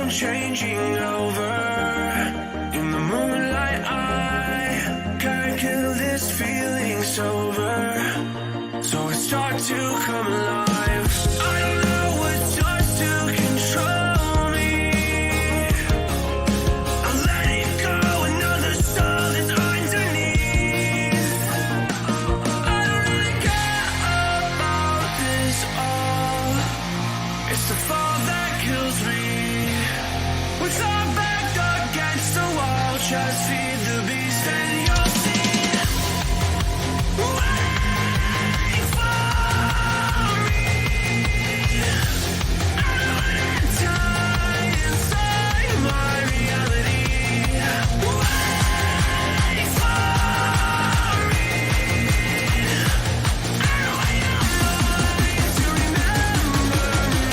from changing over. In the moonlight I can't kill this feeling sober, so I start to come alive. I don't know what starts to control me. I let it go, another soul is underneath. I don't really care about this all. It's the fall that kills me. With our back against the wall, just feed the beast and you'll see. Wait for me. I don't wanna die inside my reality. Wait for me. I don't want your mind to remember me.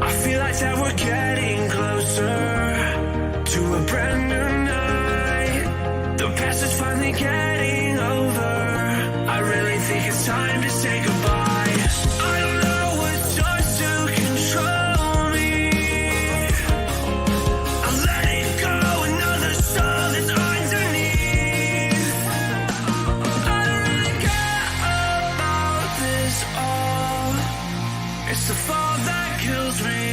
I feel like that we're getting closer to a brand new night. The past is finally getting over. I really think it's time to say goodbye. I don't know what starts to control me. I let it go, another soul is underneath. I don't really care about this all. It's the fall that kills me.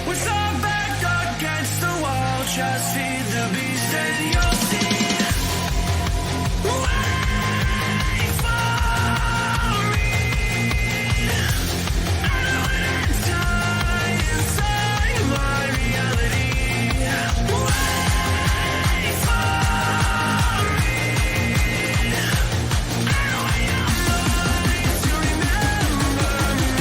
With our back against the wall, just feed the beast and you'll see. Wait for me. I don't wanna die inside my reality. Wait for me. I don't want your mind to remember me.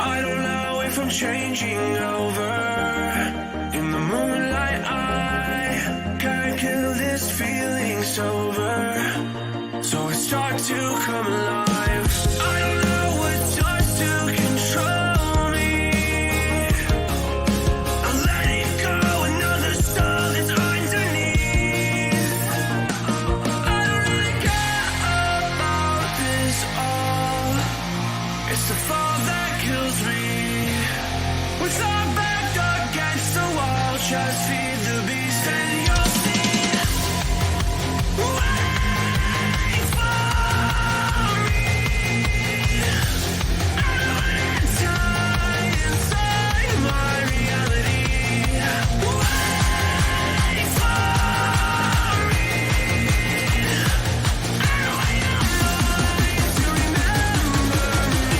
I don't know if I'm changing over. In the moonlight I can't kill this feeling sober, so I start to come alive. I don't know what starts to control me. I let it go, another soul is underneath. I don't really care about this all. It's the fall that kills me. With our back against the wall, just feed the beast and you'll see. Wait for me. I don't wanna die inside my reality. Wait for me. I don't want your mind to remember me.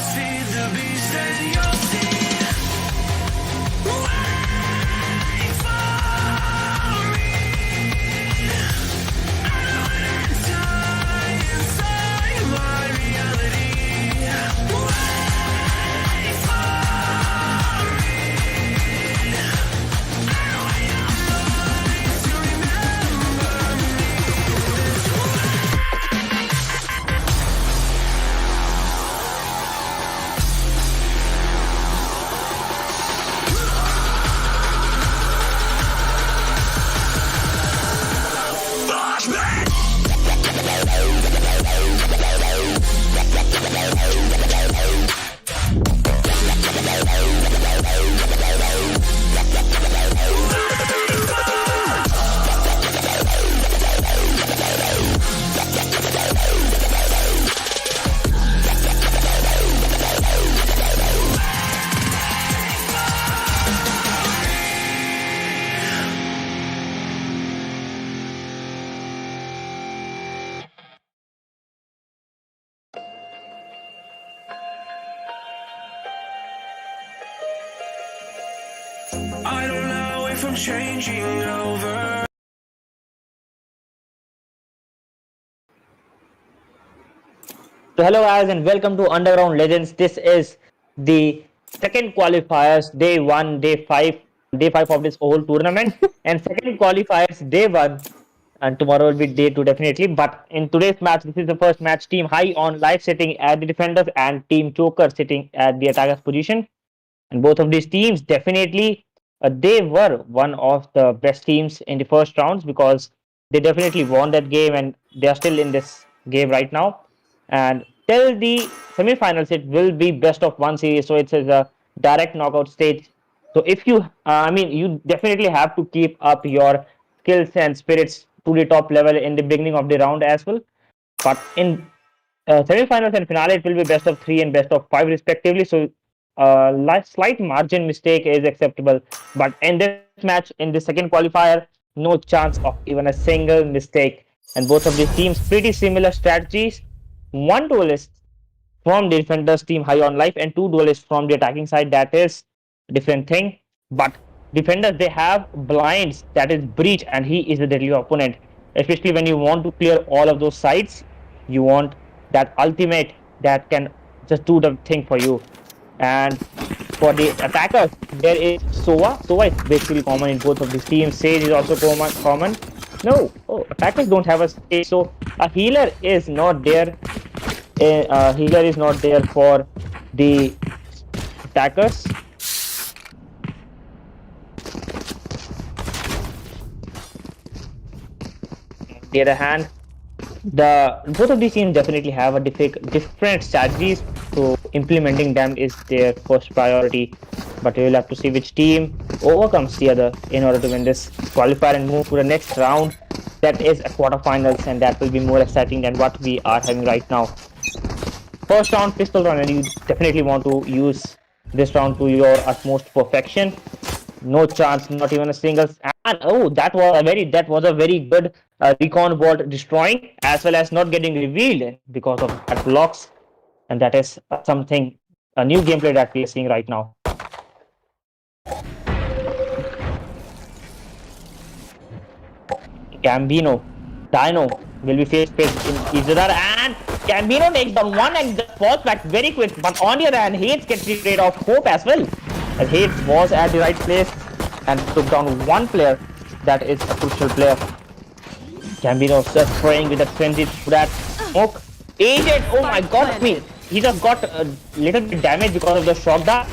Just feed the beast and you'll see. Wait for me. I don't enter inside my reality. Wait for me. I want your mind to remember me. I don't know if I'm changing over. So hello guys and welcome to Underground Legends. This is the second qualifiers, day 5 of this whole tournament, and second qualifiers day 1, and tomorrow will be day 2 definitely. But in today's match, this is the first match. Team High on live sitting at the defenders and Team Joker sitting at the attackers position. And both of these teams definitely they were one of the best teams in the first rounds because they definitely won that game and they are still in this game right now. And till the semifinals, it will be best of one series, so it's a direct knockout stage. So if you, you definitely have to keep up your skills and spirits to the top level in the beginning of the round as well. But in semifinals and finale, it will be best of 3 and best of 5 respectively. So slight margin mistake is acceptable. But in this match, in the second qualifier, no chance of even a single mistake. And both of these teams pretty similar strategies. One duelist from the defenders team High on life and two duelists from the attacking side. That is a different thing. But defenders, they have blinds, that is breach, and he is a deadly opponent. Especially when you want to clear all of those sides, you want that ultimate that can just do the thing for you. And for the attackers, there is Sova. Sova is basically common in both of these teams. Sage is also common. No, attackers don't have a Sage, so a healer is not there. A healer is not there for the attackers. On the other hand, both of these teams definitely have a different strategies, so implementing them is their first priority. But we will have to see which team overcomes the other in order to win this qualifier and move to the next round. That is a quarterfinals, and that will be more exciting than what we are having right now. First round, pistol round, and you definitely want to use this round to your utmost perfection. No chance, not even a single. And that was a very good recon bolt destroying, as well as not getting revealed because of that blocks. And that is something, a new gameplay that we are seeing right now. Gambino, Dino will be faced in each other, and Gambino takes down one and just falls back very quick. But on the other hand, Hades gets rid of Hope as well. And Hades was at the right place and took down one player that is a crucial player. Gambino just spraying with a frenzy to that smoke. Agent, oh my god, he just got a little bit damage because of the shock dart.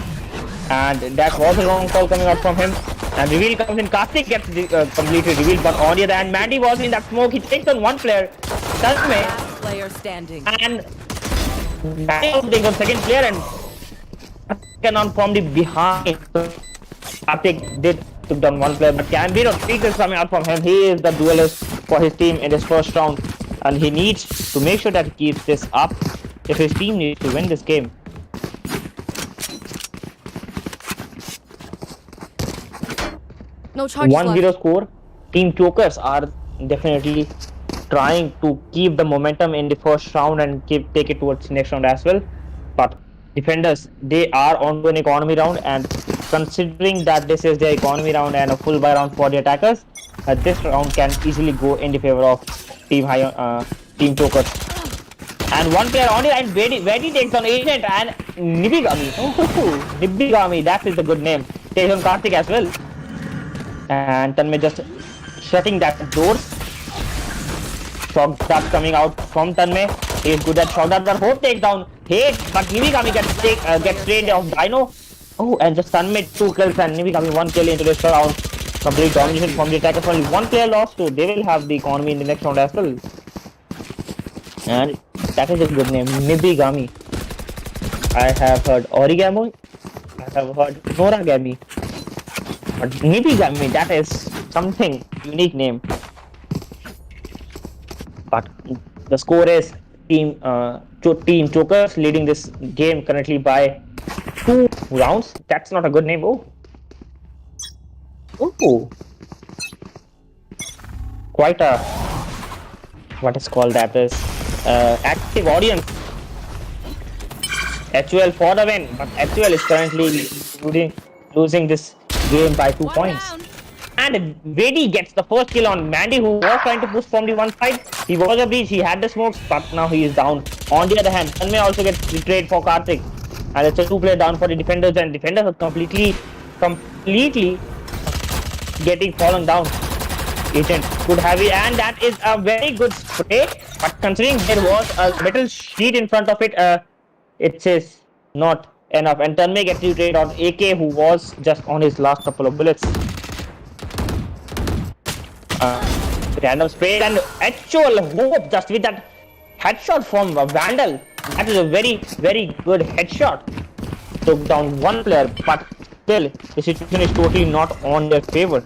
And that was a wrong call coming out from him. And reveal comes in, Karthik gets completely revealed, but on the other hand, Mandy was in that smoke, he takes on one player, Last player standing. and Mandy also takes on second player and on from the behind. Karthik took down one player, but Gambino streak is coming out from him. He is the duelist for his team in this first round, and he needs to make sure that he keeps this up if his team needs to win this game. No charge 1-0 score. Team Chokers are definitely trying to keep the momentum in the first round and take it towards the next round as well. But defenders, they are onto an economy round, and considering that this is their economy round and a full buy round for the attackers, this round can easily go in the favor of team chokers. And one player on it, and Vedi takes on Agent and Nibigami. Oh, Nibigami, that is a good name. Takes on Karthik as well. And Tanmay just shutting that doors. Shock dart coming out from Tanmay. He is good at shock dart, but hope takes down Hate, but Nibigami gets trained off Dino. Oh, and just Tanmay 2 kills and Nibigami 1 kill into this round. Complete domination from the attackers. Only 1 player lost, so they will have the economy in the next round as well. And that is a good name, Nibigami. I have heard Origami, I have heard Noragami, but Nibigami, that is something unique name. But the score is team Chokers leading this game currently by 2 rounds. That's not a good name. Oh, quite a, what is called, that is active audience. HUL for the win, but HUL is currently losing this game by 2 points. Down. And Vedi gets the first kill on Mandy, who was trying to push from the one side. He was a breach, he had the smokes, but now he is down. On the other hand, Tanmay also gets betrayed for Karthik. And it's a 2-player down for the defenders, and defenders are completely getting fallen down. Agent could have it, and that is a very good spray. But considering there was a metal sheet in front of it, it is not enough. And Tanmay gets betrayed on AK, who was just on his last couple of bullets. Random spray and actual hope just with that headshot from Vandal. That is a very good headshot. Took down 1 player, but still the situation is totally not on their favor.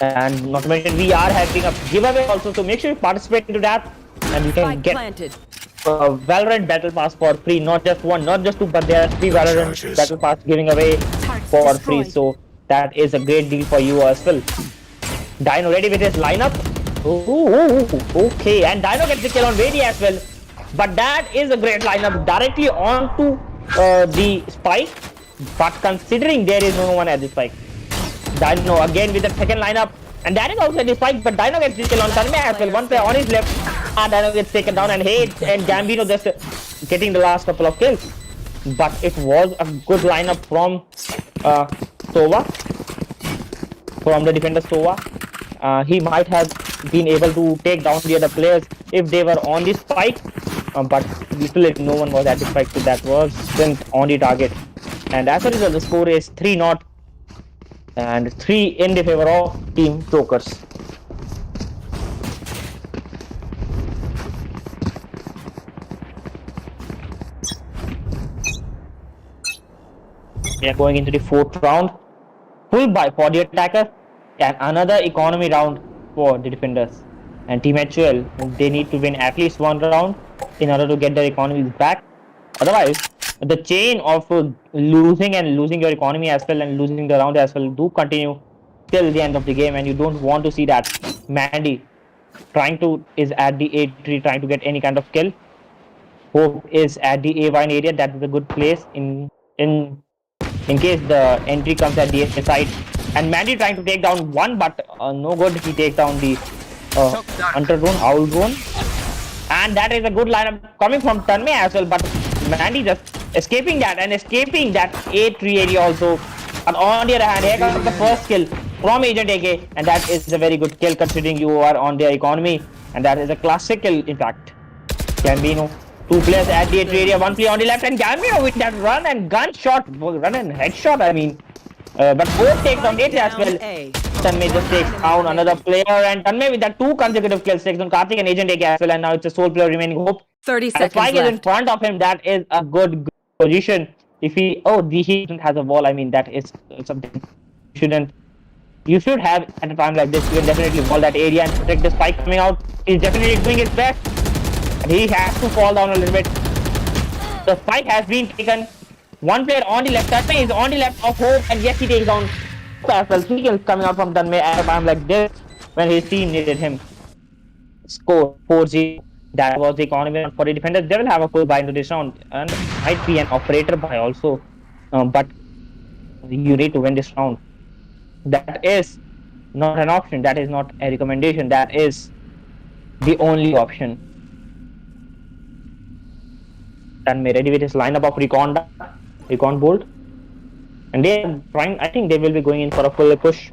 And not to mention, we are having a giveaway also, so make sure you participate into that, and you can Spike get planted. Valorant Battle Pass for free. Not just 1, not just 2, but there are 3 Valorant Battle Pass giving away for free. So that is a great deal for you as well. Dino ready with his lineup. Okay, and Dino gets the kill on Vedi as well. But that is a great lineup directly onto the spike. But considering there is no one at the spike, Dino again with the second lineup, and that is also the spike. But Dino gets the kill on Tanmay as well. 1 player on his left, and Dino gets taken down, and Hate and Gambino just getting the last couple of kills. But it was a good lineup from Sova, from the defender Sova. He might have been able to take down the other players if they were on the spike, but literally no one was at the spike, so that wasn't on the target. And as a result, the score is 3-0 and 3 in the favor of Team Chokers. We are going into the 4th round. Full buy for the attacker and another economy round for the defenders. And Team HUL, they need to win at least 1 round in order to get their economies back. Otherwise, the chain of losing your economy as well and losing the round as well do continue till the end of the game, and you don't want to see that. Mandy is at the A tree trying to get any kind of kill. Hope is at the A1 area. That is a good place in case the entry comes at the A side. And Mandy trying to take down 1, but no good. He takes down the Hunter drone, Owl drone. And that is a good lineup coming from Tanmay as well, but Mandy just escaping that and escaping that A3 area also. And on the other hand, here comes the first kill from Agent AK, and that is a very good kill considering you are on their economy, and that is a classic kill in fact. Gambino, 2 players at the A3 area, 1 player on the left, and Gambino with that run and headshot, I mean. But both take down A3 as well. Tanmay just takes down another player, and Tanmay with that 2 consecutive kills takes on Karthik and Agent AK as well, and now it's a sole player remaining. Hope 30 seconds Spike is in left. front of him. That is a good position. If he has a wall, I mean, that is something you should have at a time like this. You can definitely wall that area and protect the Spike coming out. He's definitely doing his best, and he has to fall down a little bit. The Spike has been taken. 1 player on the left. Tanmay is on the left of Hope, and yes, he takes down as well. 3 kills coming out from Tanmay at a time like this when his team needed him. Score 4-0 That was the economy for the defenders. They will have a full buy into this round and might be an operator buy also. But you need to win this round. That is not an option. That is not a recommendation. That is the only option. And ready with his lineup of Recon Bolt. And they are trying, I think they will be going in for a full push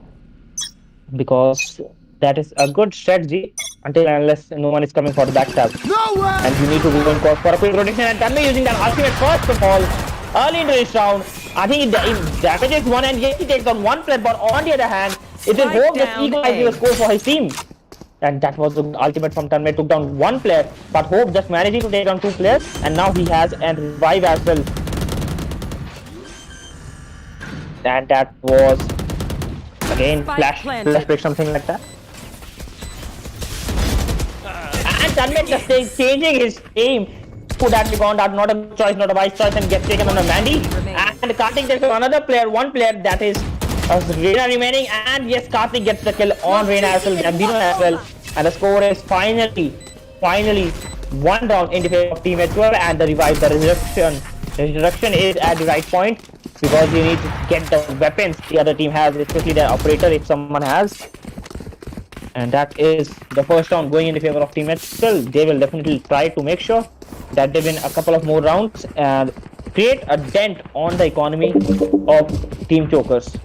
because that is a good strategy until unless no one is coming for the backstab. And you need to go in for a quick rotation, and Tanmay using that ultimate first of all early into this round. I think it damages one, and yes, he takes on one player, but on the other hand, it will hope that equalizes the score for his team. And that was the ultimate from Tanmay, took down one player, but Hope just managing to take down two players, and now he has a revive as well. And that was again flash break, something like that. And Tanmay just changing his aim. Put that Recon out, not a good choice, not a wise choice, and gets taken on a Mandy. And Karthik takes on another player, one player that is Reina remaining, and yes, Karthik gets the kill on Reina as well, Gambino as well, and the score is finally one round in the favor of Team H12, and the revive, the resurrection is at the right point because you need to get the weapons the other team has, especially the operator if someone has. And that is the first round going in the favor of Team H12. They will definitely try to make sure that they win a couple of more rounds and create a dent on the economy of Team Chokers.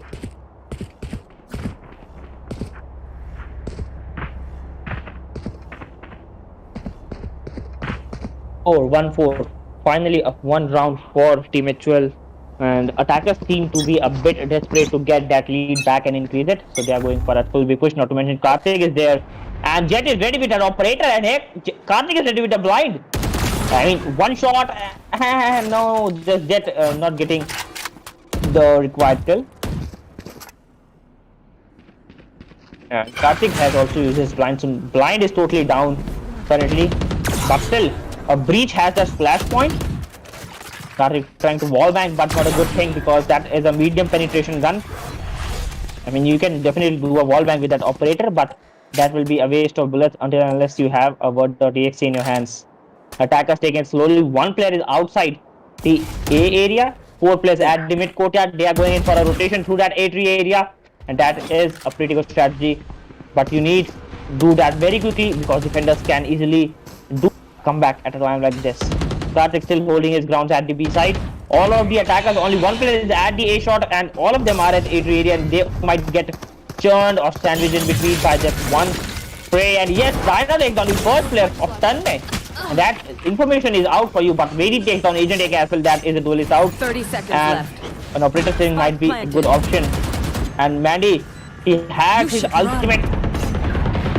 Or 1-4. Finally, a one round for Team H12, and attackers seem to be a bit desperate to get that lead back and increase it. So they are going for a full big push. Not to mention Karthik is there, and Jet is ready with an operator, and heck, Karthik is ready with a blind. I mean, one shot. No, just Jet not getting the required kill. And Karthik has also used his blind. So blind is totally down currently, but still. A breach has that splash point. Karthik trying to wallbang, but not a good thing because that is a medium penetration gun. I mean, you can definitely do a wallbang with that operator, but that will be a waste of bullets until unless you have a word.exe in your hands. Attackers taken slowly. One player is outside the A area. 4 players at the mid courtyard. They are going in for a rotation through that A3 area, and that is a pretty good strategy. But you need to do that very quickly because defenders can easily come back at a time like this. Karthik still holding his grounds at the B side. All of the attackers, only one player is at the A shot, and all of them are at A3 area, and they might get churned or sandwiched in between by just one spray. And yes, Rhino takes down the first player of Tanmay. And that information is out for you, but Vedi takes down Agent AK as well. That is a duelist out. 30 seconds and left. An operator thing might be a good option. And Mandy, he has his ultimate.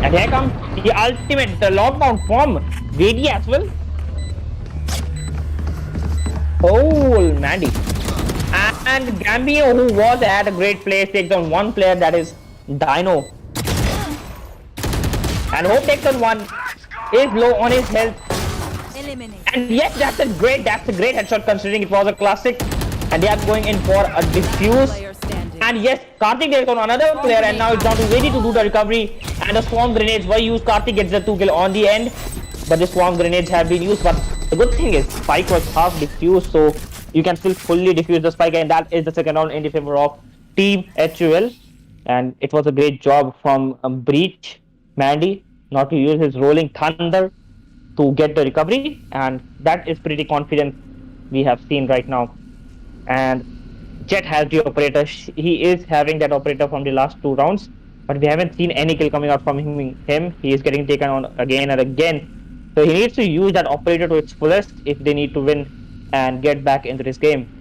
And here comes the ultimate, the lockdown from Vedi as well. Oh, Mandy. And Gambino, who was at a great place, takes down one player, that is Dino. And Hope takes on one, is low on his health. And yes, that's a great headshot considering it was a classic. And they are going in for a defuse. And yes, Karthik takes on another player, and now it's down to Vedi to do the recovery. And the swarm grenades were used. Karthik gets the 2 kill on the end, but the swarm grenades have been used. But the good thing is, spike was half defused, so you can still fully defuse the spike, and that is the second round in the favor of Team HUL. And it was a great job from Breach Mandy not to use his rolling thunder to get the recovery, and that is pretty confident we have seen right now. And Jet has the operator. He is having that operator from the last 2 rounds, but we haven't seen any kill coming out from him. He is getting taken on again and again. So he needs to use that operator to its fullest if they need to win and get back into this game.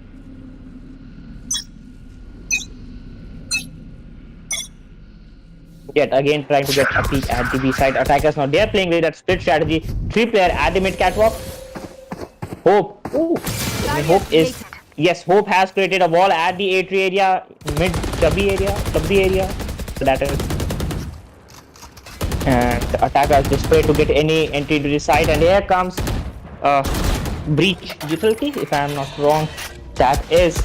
Yet again trying to get a peek at the B side. Attackers now, they are playing with that split strategy. 3 player at the mid catwalk. Hope. Ooh. Hope is... Yes, Hope has created a wall at the A3 area, mid W area. So that is, and the attackers desperate to get any entry to the site, and here comes Breach utility, if I am not wrong. That is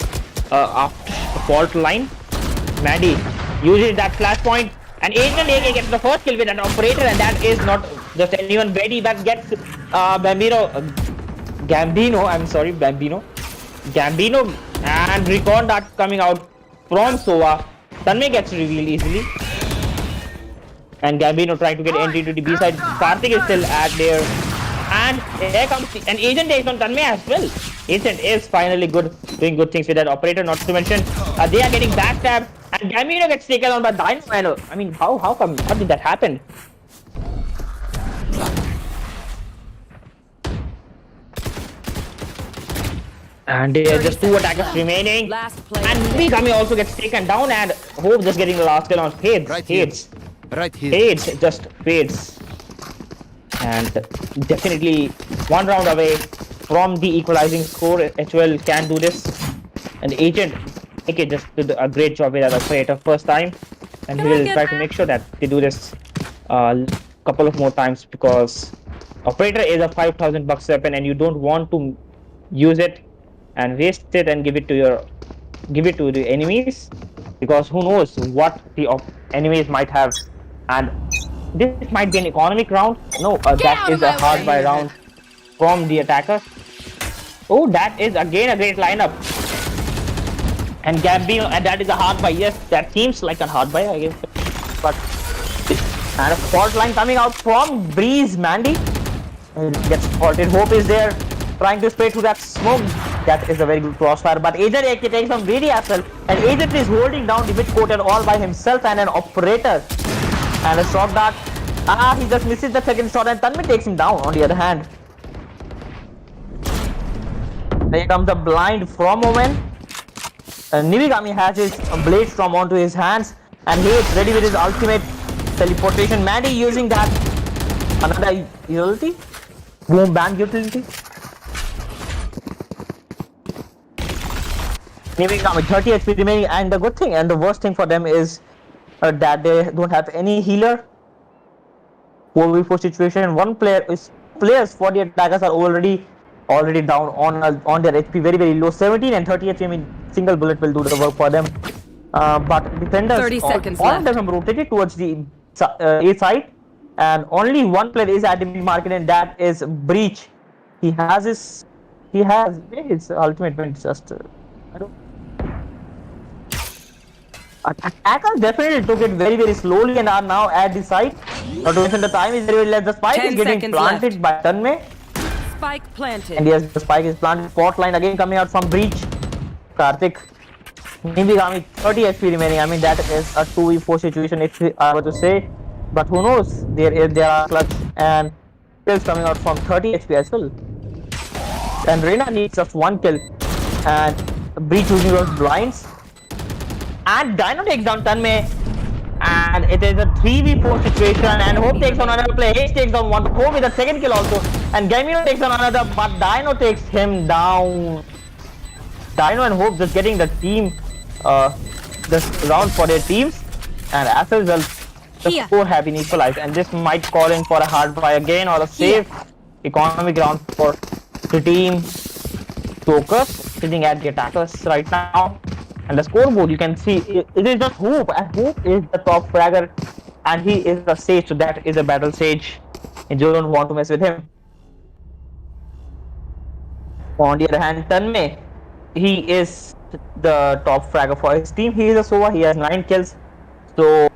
after the fault line. Maddie uses that flashpoint, and Agent AK gets the first kill with an operator, and that is not just anyone ready that gets Gambino, I'm sorry, Bambino, and Recon Dart coming out from Sova. Tanmay gets revealed easily, and Gambino trying to get entry to the B side. Karthik is still at there, and here comes an agent takes on Tanmay as well. Agent is finally doing good things with that operator. Not to mention, they are getting backstabbed, and Gambino gets taken on by Dino. I mean, how did that happen? And there are just 2 attackers remaining. And Mikami also gets taken down, and Hope just getting the last kill on Fades. Right here. Fades just fades. And definitely 1 round away from the equalizing score. HOL can do this. And Agent AK just did a great job with that operator first time. And he will try to make sure that they do this couple of more times, because operator is a 5,000 bucks weapon and you don't want to use it and waste it and give it to the enemies, because who knows what the enemies might have. And this might be an economic round. No, that is a hard buy round from the attacker. Oh, that is again a great lineup. And Gambino, and that is a hard buy. Yes, that seems like a hard buy, I guess. But and a fault line coming out from Breeze. Mandy gets faulted. Hope is there, trying to spray through that smoke. That is a very good crossfire, but Agent AK takes some greedy as well, and Agent is holding down the mid quarter all by himself, and an operator and a shot dart. He just misses the second shot, and Tanmay takes him down on the other hand. There comes a blind from Omen. Nivigami has his blade storm onto his hands, and he is ready with his ultimate teleportation. Mandy using that another utility, boom bang utility. Nivigami 30 HP remaining, and the good thing and the worst thing for them is that they don't have any healer. 4v4 situation. Players for the attackers are already down on their HP, very low, 17 and 30 HP. I mean, single bullet will do the work for them. But defenders, 30 seconds all of left. them rotated towards the A side, and only one player is at the market, and that is Breach. He has his ultimate went just I don't. Attackers definitely took it very slowly and are now at the site. Not to mention the time is very less. The spike is getting planted by Tanmay. Spike planted. And yes, the spike is planted. Fault line again coming out from Breach. Karthik. Nivigami 30 HP remaining. I mean, that is a 2v4 situation if I were to say. But who knows? There are clutch and kills coming out from 30 HP as well. And Reina needs just 1 kill. And Breach using those blinds. And Dino takes down Tanmay, and it is a 3v4 situation, and Hope takes on another player. H takes down one, Hope with a second kill also, and Gamino takes on another, but Dino takes him down. Dino and Hope just getting the team this round for their teams, and as a result the score have been equalized, and this might call in for a hard buy again or a safe economic round for the team Focus sitting at the attackers right now. And the scoreboard, you can see it is just Hope, and Hope is the top fragger, and he is the sage, so that is a battle sage. You don't want to mess with him. On the other hand, Tanmay, he is the top fragger for his team. He is a Sova, he has 9 kills, so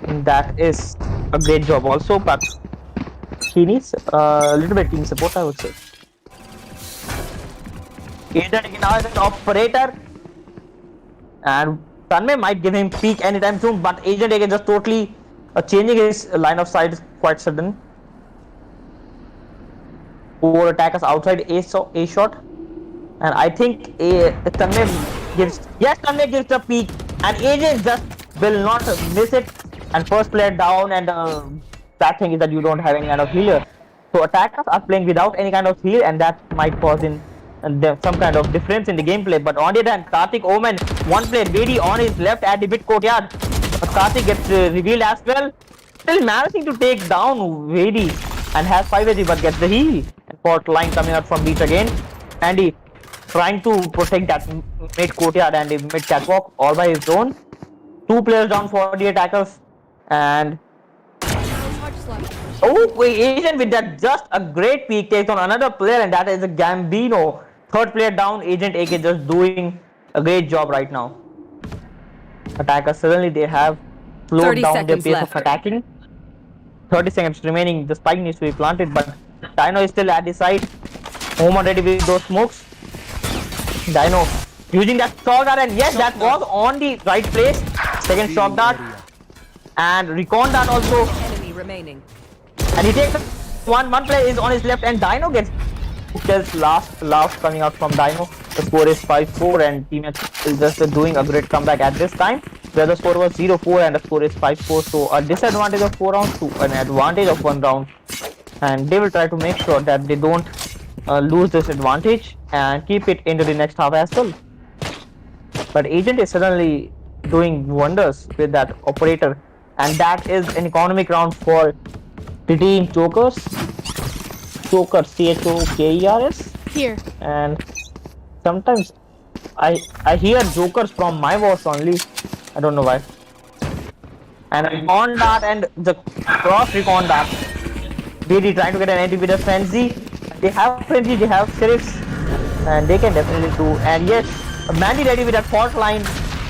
that is a great job also, but he needs a little bit team support, I would say. Agent now is an operator, and Tanmay might give him peek anytime soon, but Agent again just totally changing his line of sight quite sudden. 4 attackers outside A shot, and I think Tanmay gives the peek, and Agent just will not miss it, and first player down, and that thing is that you don't have any kind of healer, so attackers are playing without any kind of heal, and that might cause in some kind of difference in the gameplay. But on the other hand, Karthik Omen, one player ready on his left at the mid courtyard. But Karthik gets revealed as well, still managing to take down Vedi, and has 5 HP but gets the heal. And port line coming out from beach again. Andy trying to protect that mid courtyard and the mid catwalk all by his own. 2 players down for the attackers, and Oh, wait, Agent with that just a great peek takes on another player, and that is a Gambino. Third player down, Agent AK just doing a great job right now. Attackers suddenly they have slowed 30 down their seconds pace of left. attacking. 30 seconds remaining. The spike needs to be planted, but Dino is still at the side. Home already with those smokes. Dino using that shock dart, and yes, that was on the right place. Second shock dart and recon dart also, Enemy remaining. and he takes one player is on his left, and Dino gets just last coming out from Dino. The score is 5-4, and team is just doing a great comeback at this time, where the score was 0-4 and the score is 5-4. So a disadvantage of 4 rounds to an advantage of 1 round, and they will try to make sure that they don't lose this advantage and keep it into the next half as well. But Agent is suddenly doing wonders with that operator, and that is an economic round for the team Chokers. Chokers, CHOKERS. Here. And sometimes I hear jokers from my voice only. I don't know why. And recon dart and the cross recon dart. BD trying to get an anti with a frenzy. They have frenzy, they have sheriffs, and they can definitely do. And yes, Mandy ready with that fault line.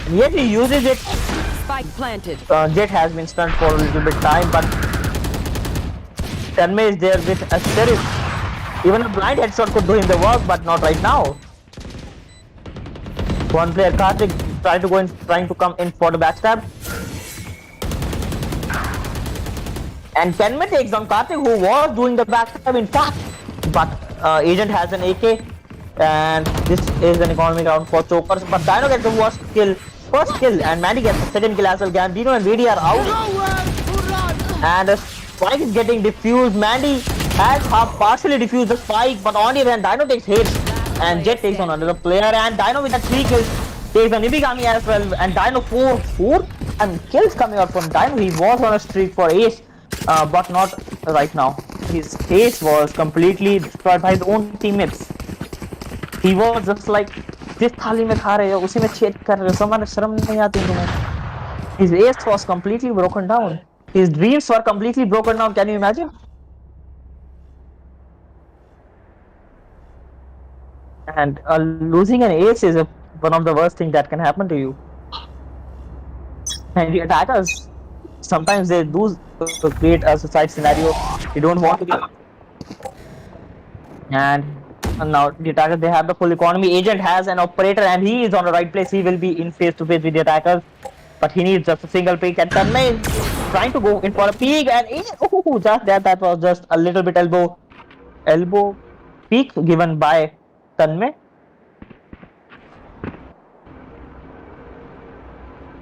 And yet he uses it. Spike planted. Jet has been stunned for a little bit time, but Tanmay is there with a sheriff. Even a blind headshot could do him the work, but not right now. One player, Karthik, trying to come in for the backstab. And Tanmay takes on Karthik, who was doing the backstab in fact. But Agent has an AK, and this is an economic round for Chokers. But Dino gets the first kill, and Mandy gets the second kill as well. Gambino and VD are out. And the spike is getting diffused. Mandy has partially diffused the spike, but on the other hand, Dino takes hits, and Jet takes on another player, and Dino with that 3 kills takes on Ibigami as well, and Dino 4 and kills coming out from Dino. He was on a streak for ace, but not right now. His ace was completely destroyed by his own teammates. He was just like, जिस थाली में खा रहे हो उसी में छेद कर रहे हो, समाने शर्म नहीं आती तुम्हें. His ace was completely broken down. His dreams were completely broken down. Can you imagine? And losing an ace is one of the worst things that can happen to you. And the attackers, sometimes they do create a suicide scenario. You don't want to be. And now the attackers, they have the full economy. Agent has an operator, and he is on the right place. He will be in face to face with the attackers, but he needs just a single peek. And Tanmay is trying to go in for a peek, and just that was just a little bit elbow peek given by Tanmay.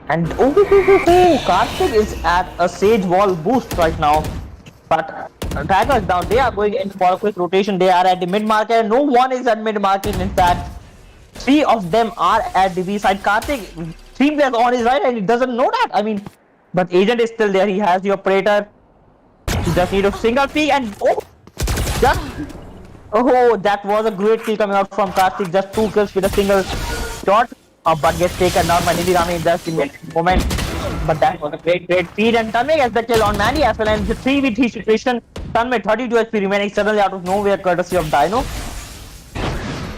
And Karthik is at a Sage Wall boost right now. But attackers down, they are going in for a quick rotation. They are at the mid market. No one is at mid market. In fact, 3 of them are at the B side. Karthik, 3 players on his right, and he doesn't know that. I mean, but Agent is still there. He has the operator. He just needs a single peek, and that was a great kill coming out from Karthik. Just 2 kills with a single shot. But gets taken down by Nidhirami just in that moment. But that was a great feed, and Tanmay gets the kill on Mandy as well. And the 3v3 situation, Tanmay 32 HP remaining suddenly out of nowhere, courtesy of Dino.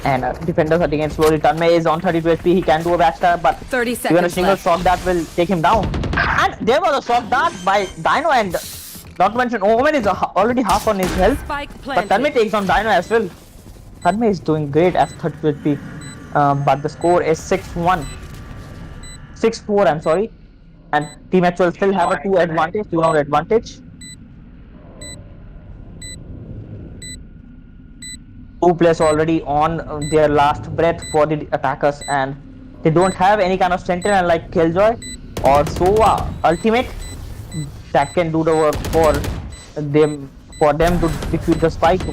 And defenders are taking slowly. Tanmay is on 32 HP. He can do a backstab, but 30 even a seconds single left. shot that will take him down. And there was a shot dart by Dino, and not to mention Omen is already half on his health. Spike But Tanmay planted. takes on Dino as well. Tanmay is doing great as 32 HP. But the score is 6-4, I'm sorry, and Team H will still have a 2 round advantage. 2 players already on their last breath for the attackers, and they don't have any kind of sentinel like Killjoy or Sova ultimate that can do the work for them to defuse the spike, to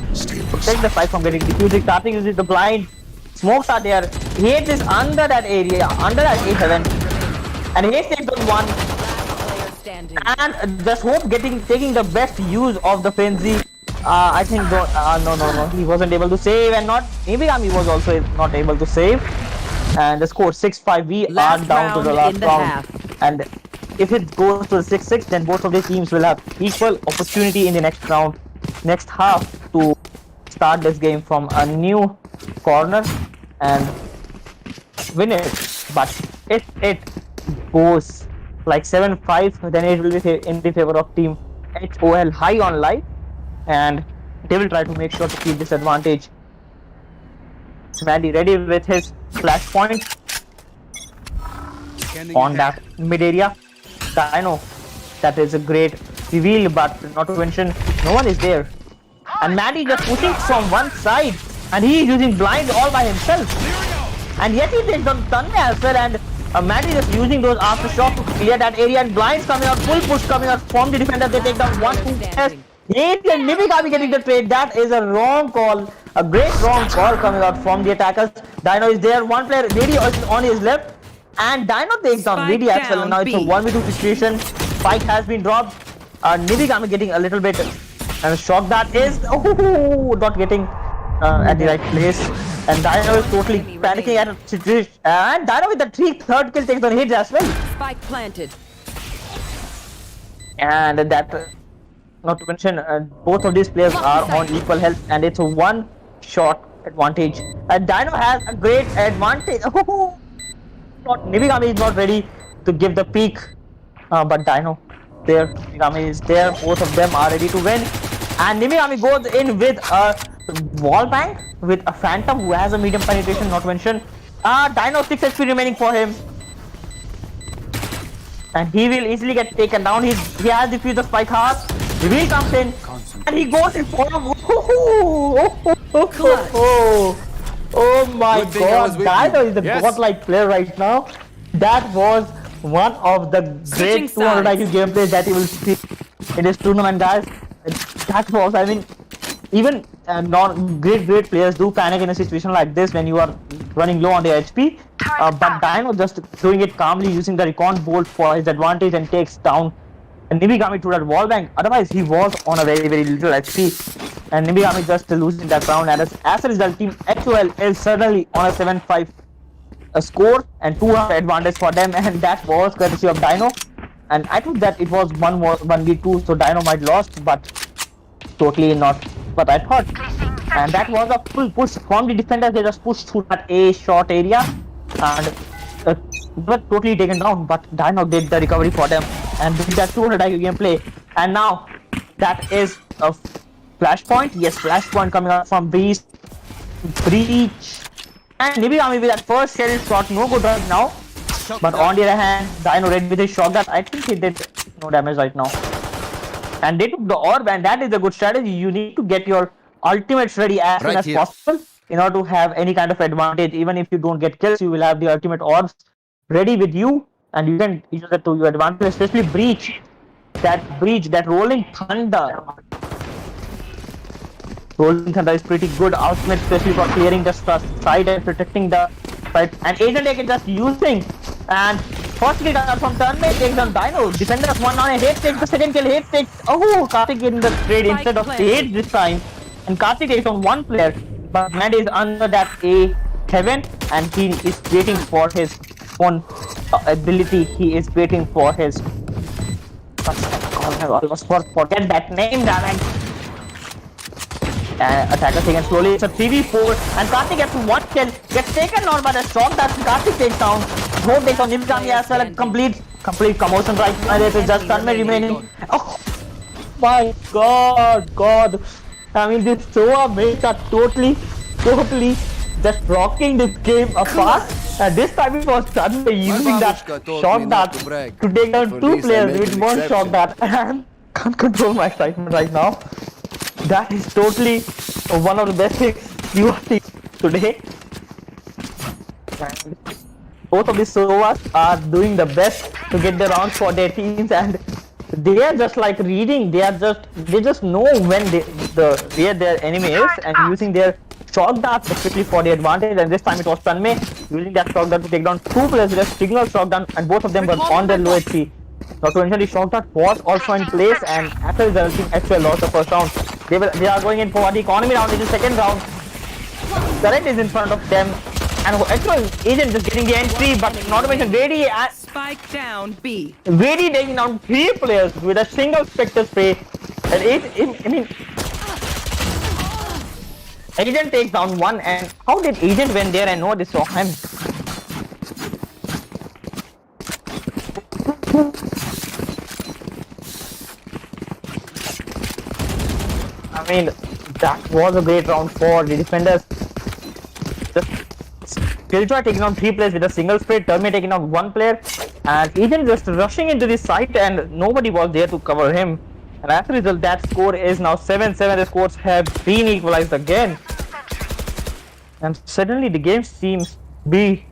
protect the spike from getting defused. Starting uses the blind. Smokes are there. Hate is under that area, under that A7, and Hate takes on 1. Player standing. And just hope taking the best use of the frenzy. I think no, he wasn't able to save, and not Ibigami was also not able to save. And the score 6-5. We Last are down to the round last in the round, half. and if it goes to the 6-6, then both of the teams will have equal opportunity in the next round, next half, to start this game from a new corner and win it. But if it goes like 7-5, then it will be in the favor of team HOL High on Life, and they will try to make sure to keep this advantage. Maddie ready with his flashpoint on that mid area. I know that is a great reveal, but not to mention no one is there. And Maddie just pushing from one side, and he is using blinds all by himself. And yet he takes on Tanmay as well, and Maddie just using those aftershock to clear that area, and blinds coming out, full push coming out from the defender. They take down 1-2. And Nibikami getting the trade. That is a wrong call, a great wrong call coming out from the attackers. Dino is there, one player, Vidi is on his left, and Dino takes down Vidi as well. Now it's a 1v2 situation. Spike has been dropped. Nibikami getting a little bit shock. That is not getting at the right place, and Dino is totally panicking at a situation. And Dino with the third kill takes on hits as well. Spike planted. And that. Not to mention, both of these players are on equal health, and it's a one-shot advantage. Dino has a great advantage. Nibikami is not ready to give the peak, but Dino there. Nibikami is there. Both of them are ready to win, and Nibikami goes in with a wall bang with a Phantom who has a medium penetration. Not to mention, Dino 6 HP remaining for him. And he will easily get taken down. He has defused the spike hard. Reveal comes in, and he goes in for him. Oh my god, Dino is the godlike player right now. That was one of the great 200 IQ gameplays that you will see in this tournament, guys. That was, I mean, even great players do panic in a situation like this when you are running low on the HP. But Dino just doing it calmly, using the recon bolt for his advantage, and takes down Nibikami to that wall bang. Otherwise, he was on a very little HP, and Nibikami just losing that round. And as a result, Team HOL is suddenly on a 7-5 score and 200 advantage for them, and that was courtesy of Dino. And I think that it was 1v2, so Dino might lost, but totally not what I thought. And that was a full push from the defenders. They just pushed through that A short area, and were totally taken down, but Dino did the recovery for them and did that 200 IQ gameplay. And now that is a flashpoint. Yes, flashpoint coming out from Breach. And Nibikami with that first shell shot, no good right now. But on the other hand, Dino ready with his shotgun. I think he did no damage right now. And they took the orb, and that is a good strategy. You need to get your ultimates ready as soon as possible in order to have any kind of advantage. Even if you don't get kills, you will have the ultimate orbs ready with you, and you can use it to your advantage, especially Breach. That rolling thunder. Rolling thunder is pretty good ultimate, especially for clearing the side and protecting the side. And Agent AK just using, and first kill from Tanmay takes down Dino. Defenders one on a hit, takes the second kill, hit takes. Oh, Karthik in the trade instead of Sage this time. And Karthik takes on one player, but Mad is under that A heaven, and he is waiting for his own ability. He is waiting for his. I almost forget that name, damn it. Attacker taken slowly. It's a 3v4, and Karthik gets one kill, gets taken down by the shot that Karthik takes down. Both takes on Nibikami as well. A complete commotion right now. There is just Tanmay remaining. Oh my god. I mean, this Soa mates are totally just rocking this game apart. And this time it was Tanmay using that shot that to take down two players with one shot that. And can't control my excitement right now. That is totally one of the best things you are seeing today. And both of these Sovas are doing the best to get the rounds for their teams, and they are just like reading. They just know when where their enemy is, and using their shock dart specifically for the advantage. And this time it was Tanmay using that shock dart to take down two players with a signal shock dart, and both of them were on their low HP. Not to mention the shock dart was also in place, and after the team actually lost the first round. They are going in for the economy round in the second round. Current is in front of them, And actual agent just getting the entry, but not to mention Vedi and Spike down B. Vedi taking down 3 players with a single spectre spray. And I mean, agent takes down 1, and how did agent went there and nobody saw him? I mean, that was a great round for the defenders. Killjoy taking on 3 players with a single spray, Terme taking on 1 player, and Agent just rushing into the site and nobody was there to cover him. And as a result, that score is now 7-7. The scores have been equalized again. And suddenly the game seems to be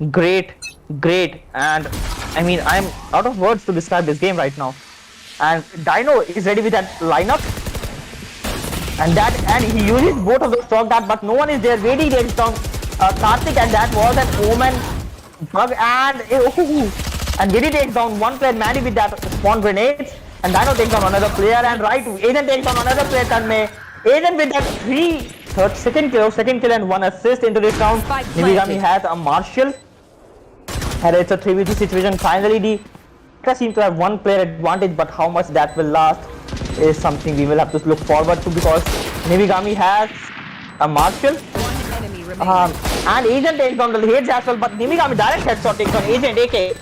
great. And I mean, I'm out of words to describe this game right now. And Dino is ready with that lineup. And he uses both of those shock dart, but no one is there. Vedi takes down Karthik, and that was an Omen bug. And Vedi takes down 1 player, Manny, with that spawn grenades. And Dino takes down another player, and right, Agent takes down another player, Tanmay. Agent with that second kill and 1 assist into this round. Nivigami has a Marshall. And it's a 3v2 situation. Finally, the Ultra seem to have 1 player advantage, but how much that will last is something we will have to look forward to, because Nivigami has a Marshall. One enemy remaining. And Agent takes down the Hades as well, but Nivigami direct headshot takes on Agent AK.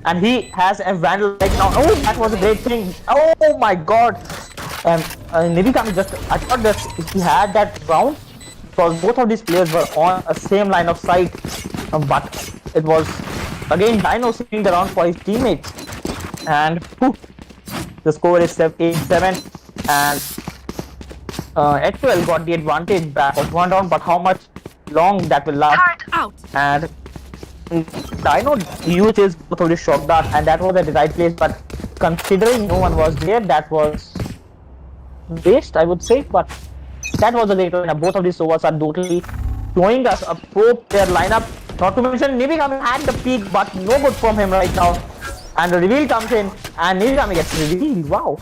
And he has a Vandal right now. Oh, that was a great thing. Oh my god. Nivigami just, I thought that he had that round, because both of these players were on a same line of sight. But it was again Dino seeing the round for his teammates. And the score is 8-7. And HL got the advantage back of 1 round, but how much long that will last. Out. And Dino uses both of the shock dart, and that was at the right place, but considering no one was there, that was waste, I would say. But that was a later lineup. Both of these overs are totally showing us a pro player lineup. Not to mention Nivigami had the peak, but no good from him right now. And the reveal comes in, and Nivigami gets revealed. Wow.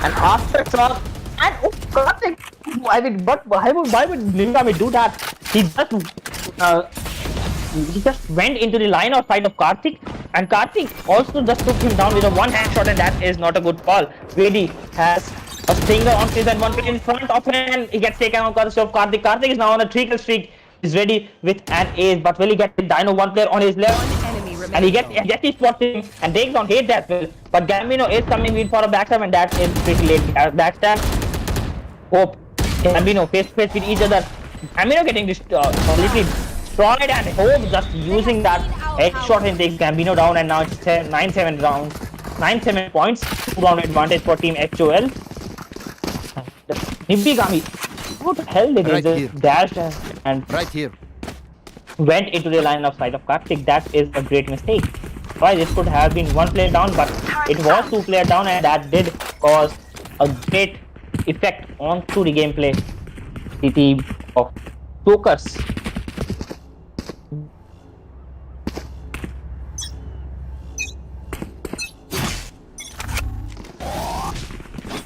And after shot, and oh Karthik, I mean, but why would Nivigami do that? He just went into the line of sight of Karthik, and Karthik also just took him down with a 1 hand shot, and that is not a good call. Vedi has a stinger on stage and 1 player in front of him, and he gets taken out because of Karthik. Karthik is now on a 3-kill streak. He's ready with an ace, but will he get the Dino 1 player on his left? And he gets his spotting and takes on Hades as well. But Gambino is coming in for a backstab, and that is pretty late. Backstab. Hope. Gambino face to face with each other. Gambino getting this completely destroyed, and Hope just using that headshot and takes Gambino down, and now it's 9-7 rounds. 9-7 points. 2-round advantage for Team HOL. Nivigami, what the hell did he just dash and went into the line of sight of Karthik? That is a great mistake. Why, this could have been 1 player down, but it was 2 player down, and that did cause a great effect onto the gameplay. The team of Chokers.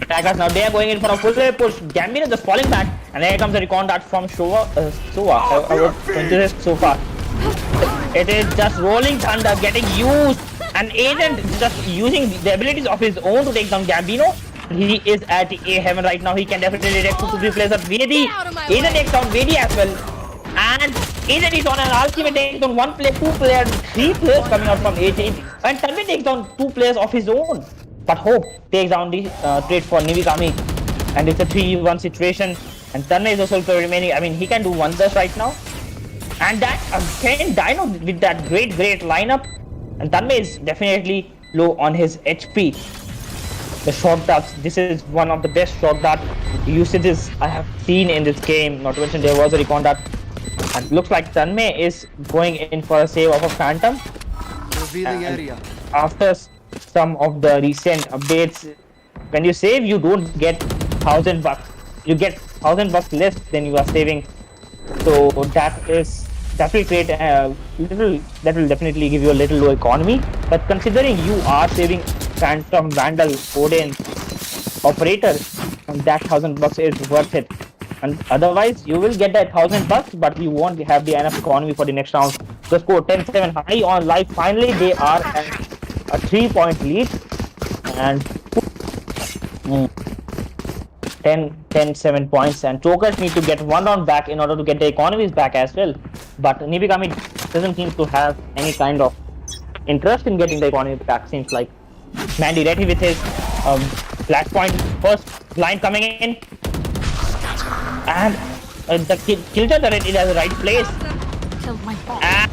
Attackers now, they are going in for a full play push. Gambino just falling back, and here comes the recon dart from Soa. I would interest so far. It is just rolling thunder getting used, and Agent just using the abilities of his own to take down Gambino. He is at the A heaven right now. He can definitely direct 2-3 players at Vedi. Agent takes down Vedi as well, and Agent is on an ultimate, takes down 1 player, 2 players, 3 players coming out from Agent, and Tanmay takes down 2 players of his own. But Hope takes down the trade for Nivigami, and it's a 3v1 situation. And Tanmay is also remaining. I mean, he can do wonders right now. And that again, Dino with that great lineup. And Tanmay is definitely low on his HP. The shot darts. This is one of the best shot dart usages I have seen in this game. Not to mention there was a recon dart. And looks like Tanmay is going in for a save of a Phantom. Revealing area. After some of the recent updates, when you save, you don't get $1,000. You get $1,000 less than you are saving. So that will create a little. That will definitely give you a little low economy. But considering you are saving Phantom, Vandal, Odin, Operator, and that $1,000 is worth it. And otherwise, you will get that 1000 bucks, but you won't have the enough economy for the next round. The score 10-7 high on live. Finally, they are at a 3-point lead, and 10-7 points. And Chokers need to get one round back in order to get the economies back as well. But Nibigami doesn't seem to have any kind of interest in getting the economy back. Seems like Mandy ready with his flash point. First blind coming in, and the killjoy turret is at the right place.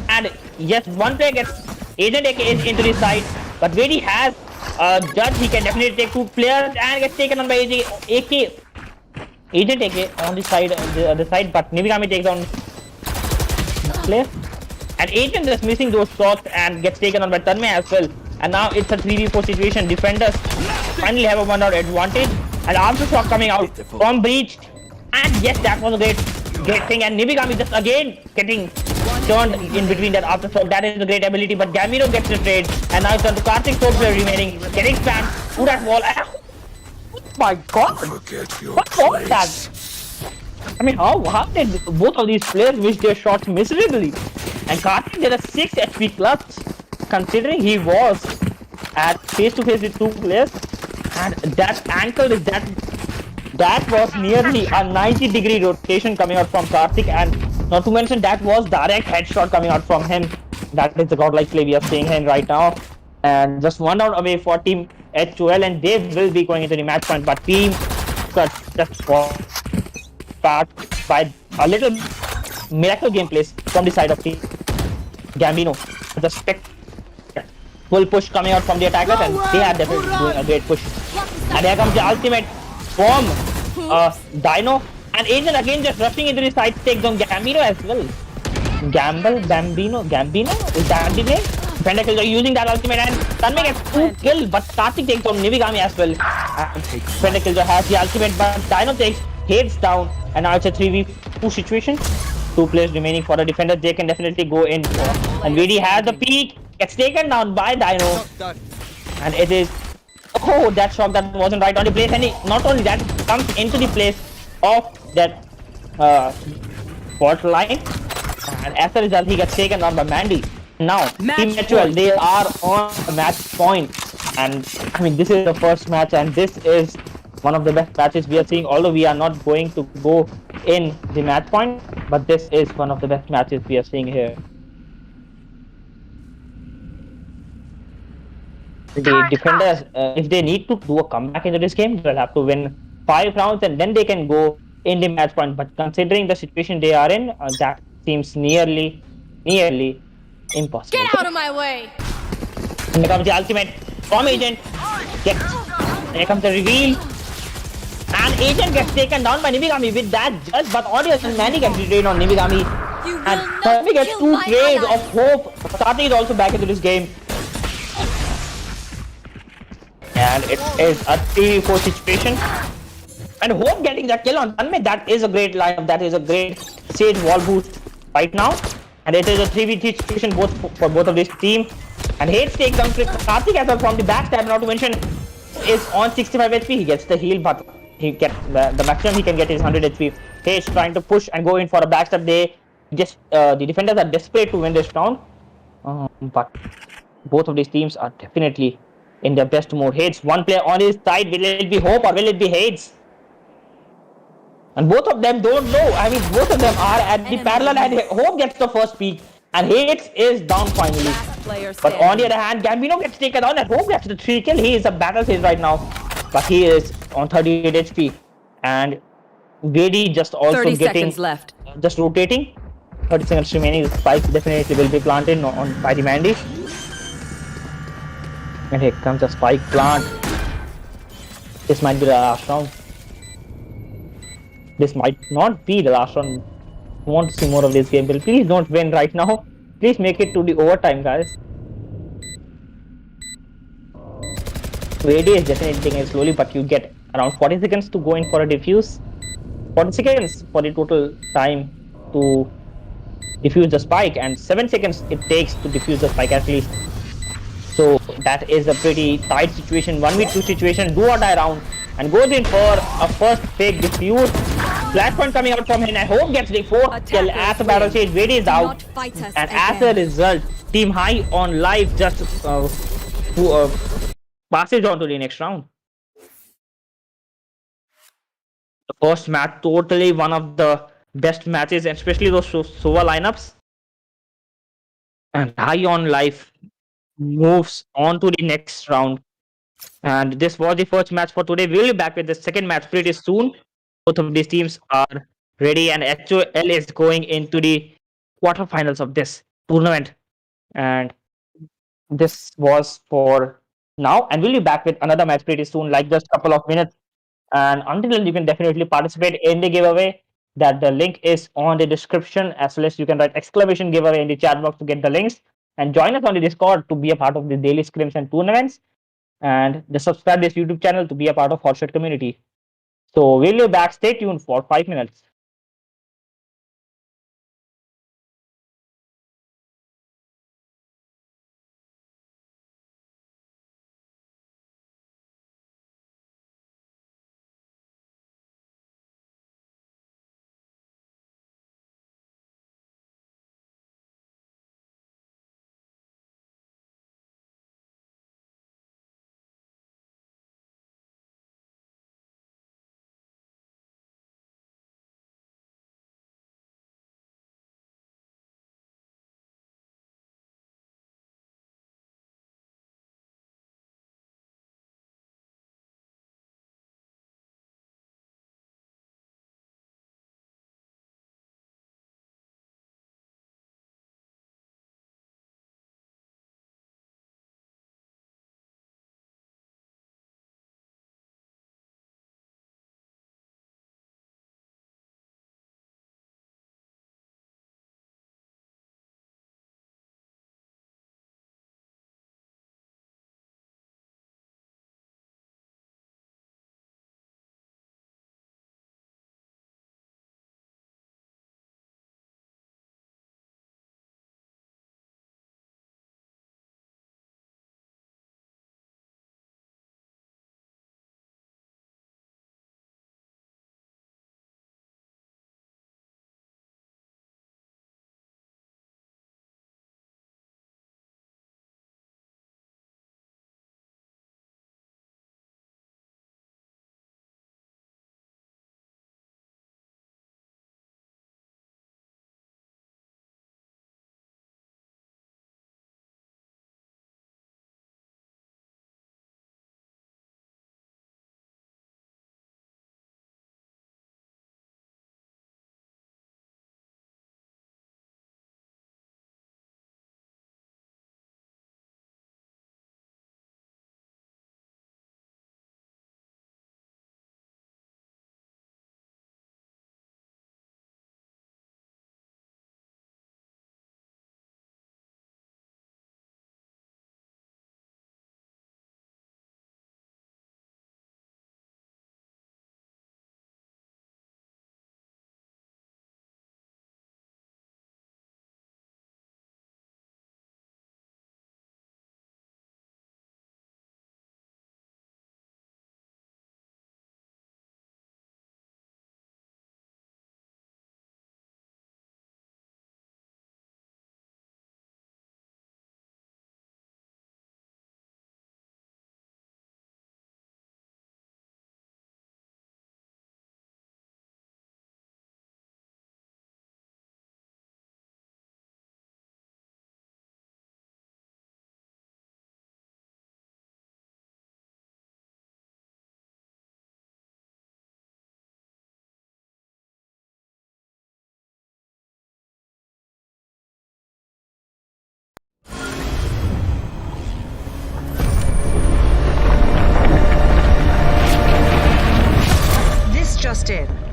And yes, one player gets Agent AK is into the side, but when he has Judge, he can definitely take 2 players and gets taken on by AK. Agent AK on the side, the other side, but Nibigami takes on player. And Agent is missing those shots and gets taken on by Tanmay as well. And now it's a 3v4 situation. Defenders finally have a 1-out advantage. And aftershock coming out from breach. And yes, that was a great thing. And Nibigami just again getting turned in between that aftershock. That is a great ability. But Gambino gets the trade. And now it's on to Karthik, 4 player remaining. Getting spammed through that wall. Oh my god! What was that? I mean, how did both of these players miss their shots miserably? And Karthik did a 6 HP clutch, considering he was at face-to-face with 2 players. And that ankle is that was nearly a 90-degree rotation coming out from Karthik, and not to mention that was direct headshot coming out from him. That is the godlike play we are seeing here right now. And just 1 round away for Team HOL, and they will be going into the match point. But Team just start by a little miracle gameplays from the side of Team Gambino. The full push coming out from the attackers, and they are definitely doing a great push. And here comes the ultimate from Dino, and Agent again just rushing into the side, takes on Gambino as well. Gambino? Is that the name? Defender kills are using that ultimate, and Tanmay gets 2 kills, but Karthik takes on Nibigami as well. Defender kills has the ultimate, but Dino takes heads down, and now it's a 3v2 situation. 2 players remaining for the defender. They can definitely go in. And VD has the peak, gets taken down by Dino, and it is that shot that wasn't right on the place, and not only that, comes into the place of that fault line, and as a result he gets taken down by Mandy. Now Team HOL, they are on a match point, and I mean, this is the first match, and this is one of the best matches we are seeing, although we are not going to go in the match point, but this is one of the best matches we are seeing here. The defenders, if they need to do a comeback into this game, they'll have to win 5 rounds and then they can go in the match point. But considering the situation they are in, that seems nearly impossible. Get out of my way! Here comes the ultimate from Agent. Here comes the reveal. And Agent gets taken down by Nibigami with that judge, but audience and Manny gets retained on Nibigami. And Tanmay gets 2 trades of hope. Karthik is also back into this game. And it is a 3v4 situation. And Hope getting that kill on Tanmay, that is a great lineup, that is a great Sage wall boost right now. And it is a 3v3 situation for both of these teams. And Hades takes down Karthik as well from the backstab, not to mention is on 65 HP, he gets the heal, but he gets the maximum he can get is 100 HP. Hades trying to push and go in for a backstab. The defenders are desperate to win this round. But both of these teams are definitely in their best mode. Hades, one player on his side. Will it be Hope or will it be Hades? And both of them don't know. I mean, both of them are at the parallel, and Hope gets the first peak, and Hades is down finally. But on the other hand, Gambino gets taken down, and Hope gets the 3 kill. He is a battle phase right now, but he is on 38 HP. And VD just also 30 getting seconds left. Just rotating. 30 seconds remaining. Spike definitely will be planted on by the Mandy. And here comes a spike plant. This might be the last round. This might not be the last round. I want to see more of this game. Please don't win right now. Please make it to the overtime, guys. AD is definitely taking it slowly, but you get around 40 seconds to go in for a defuse. 40 seconds for the total time to defuse the spike, and 7 seconds it takes to defuse the spike at least. So that is a pretty tight situation, 1v2 situation, do or die round, and goes in for a first big defuse. Flashpoint coming out from him, and Home gets the fourth kill as the battle stage. Wade is out, and as a result, Team High on live just passes on to the next round. The first match, totally one of the best matches, and especially those Sova lineups. And High on life moves on to the next round. And this was the first match for today. We'll be back with the second match pretty soon. Both of these teams are ready, and HOL is going into the quarterfinals of this tournament. And this was for now. And we'll be back with another match pretty soon, like just a couple of minutes. And until then, you can definitely participate in the giveaway. That the link is on the description, as well as you can write exclamation giveaway in the chat box to get the links. And join us on the Discord to be a part of the daily scrims and tournaments. And just subscribe this YouTube channel to be a part of HotShot community. So we'll be back. Stay tuned for 5 minutes.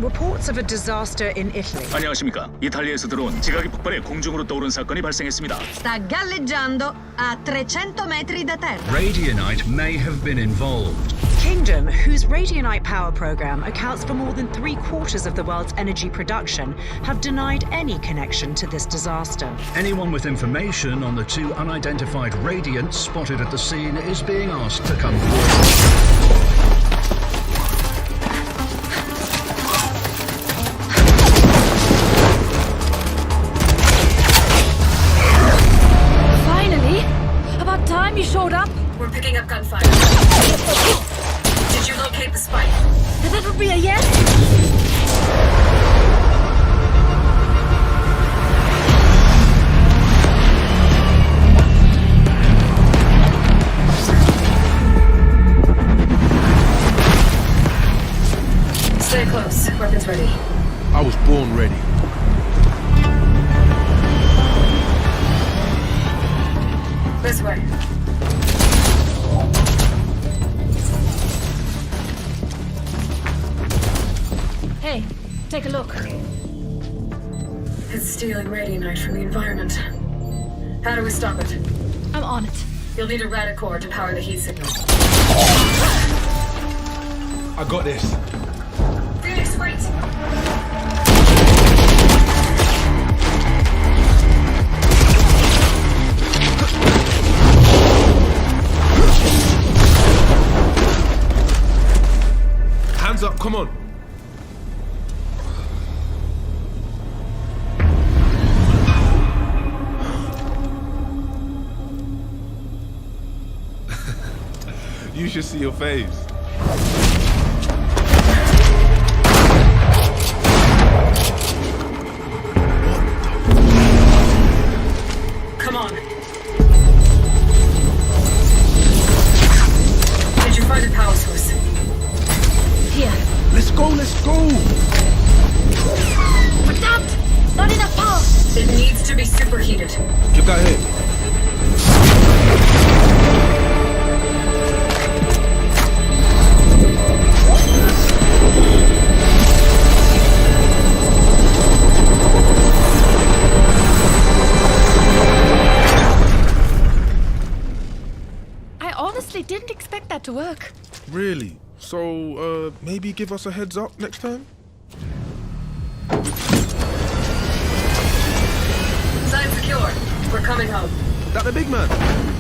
Reports of a disaster in Italy. 안녕하십니까. 이탈리아에서 들어온 지각이 폭발해 공중으로 떠오른 사건이 발생했습니다. Sta galleggiando a 300 metri da terra. Radionite may have been involved. Kingdom, whose Radionite power program accounts for more than 3/4 of the world's energy production, have denied any connection to this disaster. Anyone with information on the two unidentified radiants spotted at the scene is being asked to come forward. born ready. This way. Hey, take a look. It's stealing radianite from the environment. How do we stop it? I'm on it. You'll need a radicore to power the heat signal. I got this. Phoenix, wait! Hands up, come on. You should see your face. Come on. Did you find a power source? Here. Let's go, let's go. But that! Not enough power! It needs to be superheated. Give that hit. I honestly didn't expect that to work. Really? So, maybe give us a heads up next time? Sign secure. We're coming home. That the big man.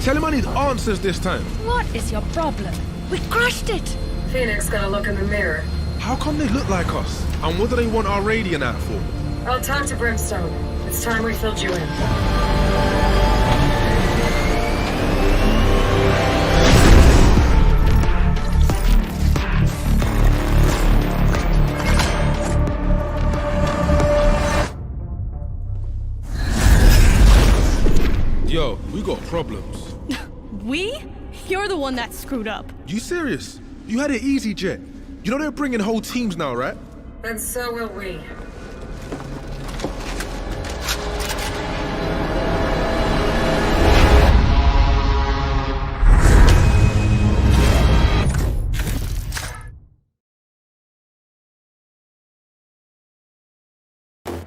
Tell him I need answers this time. What is your problem? We crushed it! Phoenix got a look in the mirror. How come they look like us? And what do they want our radiant at for? I'll talk to Brimstone. It's time we filled you in. Yo, we got problems. We? You're the one that screwed up. You serious? You had it easy, Jet. You know they're bringing whole teams now, right? And so will we.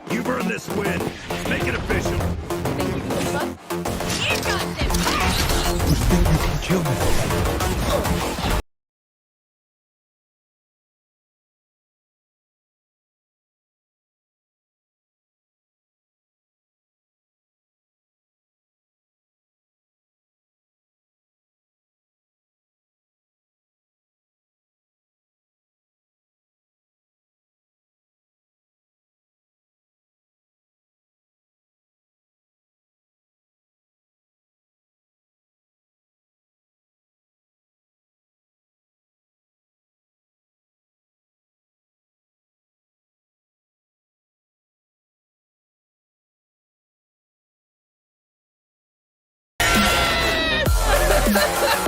You've earned this win. Make it official. You got them! You think you can kill me?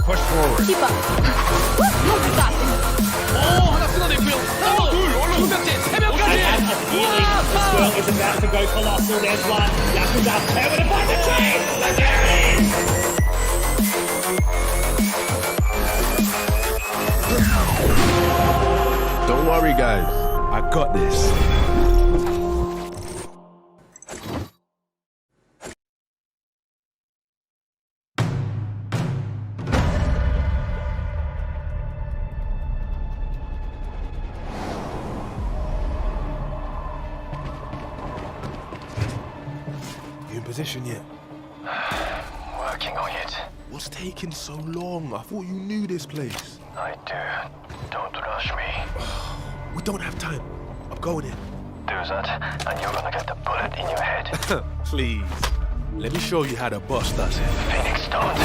Push forward. Keep up. No stopping. 하나 끊어냈고요. 하나, 둘, 얼른 두 명째, 세 명까지. Squirrel is about to go colossal. There's one. Yakuza able to find the tree. And there it is. Don't worry, guys. I got this. You in position yet? Working on it. What's taking so long? I thought you knew this place. I do. Don't rush me. We don't have time. I'm going in. Do that, and you're gonna get the bullet in your head. Please. Let me show you how the boss does it. Phoenix, don't.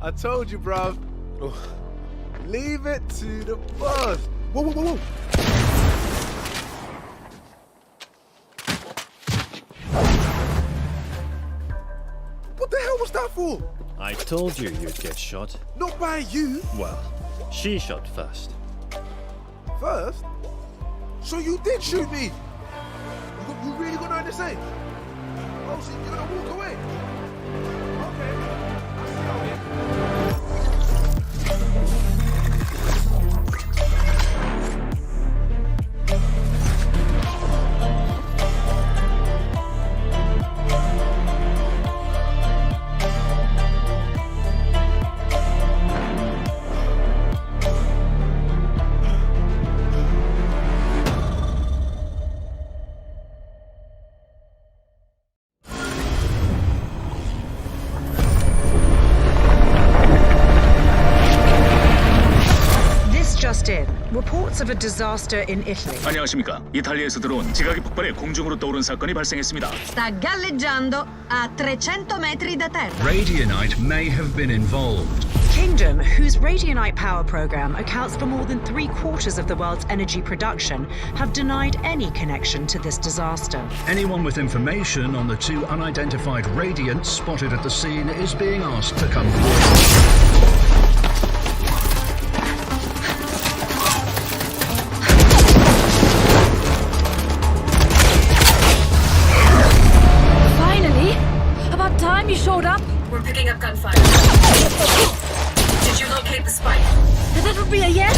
I told you, bruv. Leave it to the boss. Whoa, whoa, whoa, whoa. What the hell was that for? I told you you'd get shot. Not by you. Well, she shot first. First? So you did shoot me? You really gonna understand? Oh, so you're gonna walk away? Okay. I'll see how it. Just in. Reports of a disaster in Italy. 안녕하십니까. 이탈리아에서 들어온 지각이 폭발해 공중으로 떠오른 사건이 발생했습니다. Sta galleggiando a 300 metri da terra. Radionite may have been involved. Kingdom, whose Radionite power program accounts for more than 3/4 of the world's energy production, have denied any connection to this disaster. Anyone with information on the two unidentified radiants spotted at the scene is being asked to come forward. You showed up? We're picking up gunfire. Did you locate the spike? That would be a yes?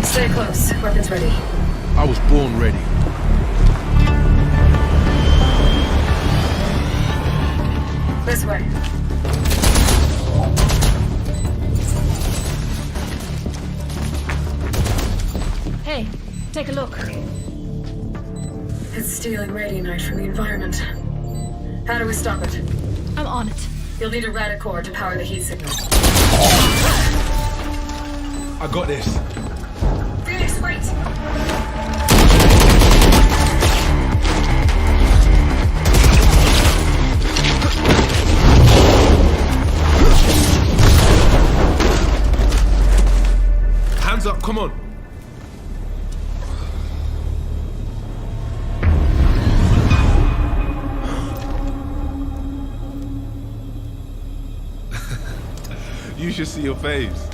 Stay close. Weapons ready. I was born ready. This way. Hey, take a look. It's stealing radionite from the environment. How do we stop it? I'm on it. You'll need a radicore to power the heat signal. I got this. Phoenix, wait! Hands up, come on. You should see your face.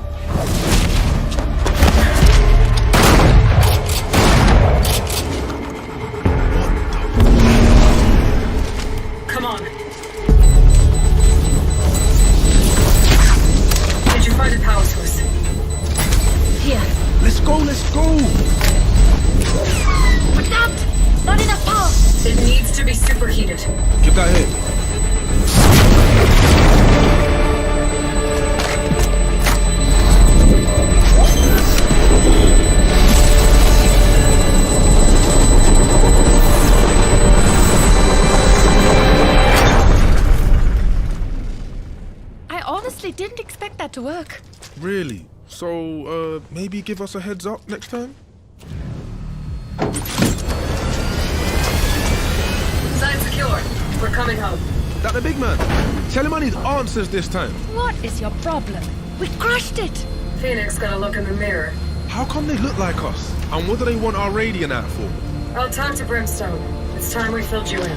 Come on. Did you find a power source? Here. Let's go, let's go. But not enough power. It needs to be superheated. Get that hit. I honestly didn't expect that to work. Really? So, maybe give us a heads up next time? Sign secure. We're coming home. That the big man? Tell him I need answers this time. What is your problem? We crushed it. Phoenix got a look in the mirror. How come they look like us? And what do they want our radiant at for? I'll talk to Brimstone. It's time we filled you in.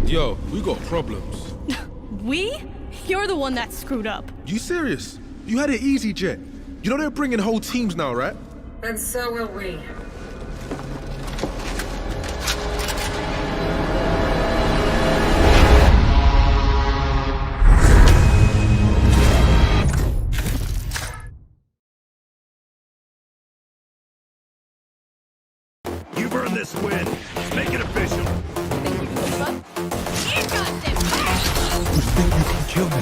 Yo, we got problems. We? You're the one that screwed up. You serious? You had it easy, Jet. You know they're bringing whole teams now, right? And so will we. You've earned this win. Make it official. You think you can kill me?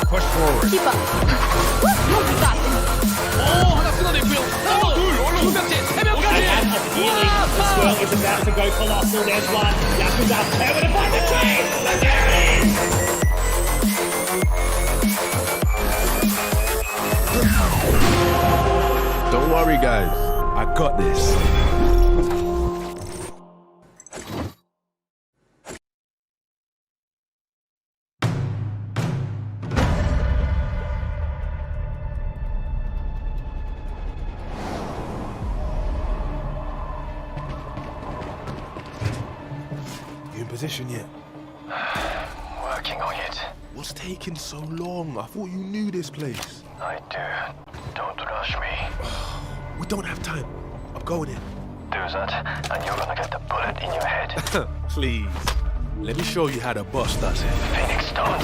Push forward. Keep up. You got this. 하나 끊어냈고요. 두 명째, 세 명까지. Squirrel is about to go colossal. There's one. Yakuza over to find the tree. And there it is. Don't worry, guys. I got this. You in position yet? Working on it. What's taking so long? I thought you knew this place. I do. Don't rush me. We don't have time. I'm going in. Do that, and you're gonna get the bullet in your head. Please. Let me show you how the boss does it. Phoenix, don't.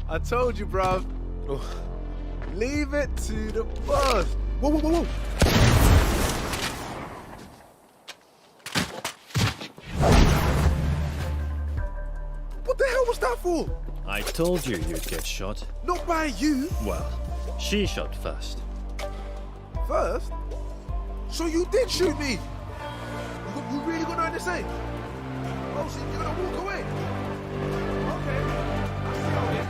I told you, bruv. Leave it to the boss. Whoa, whoa, whoa, whoa. What the hell was that for? I told you you'd get shot. Not by you. Well, she shot first. First? So you did shoot me? You really gonna understand? Oh, so you're gonna walk away? Okay. I see how it is.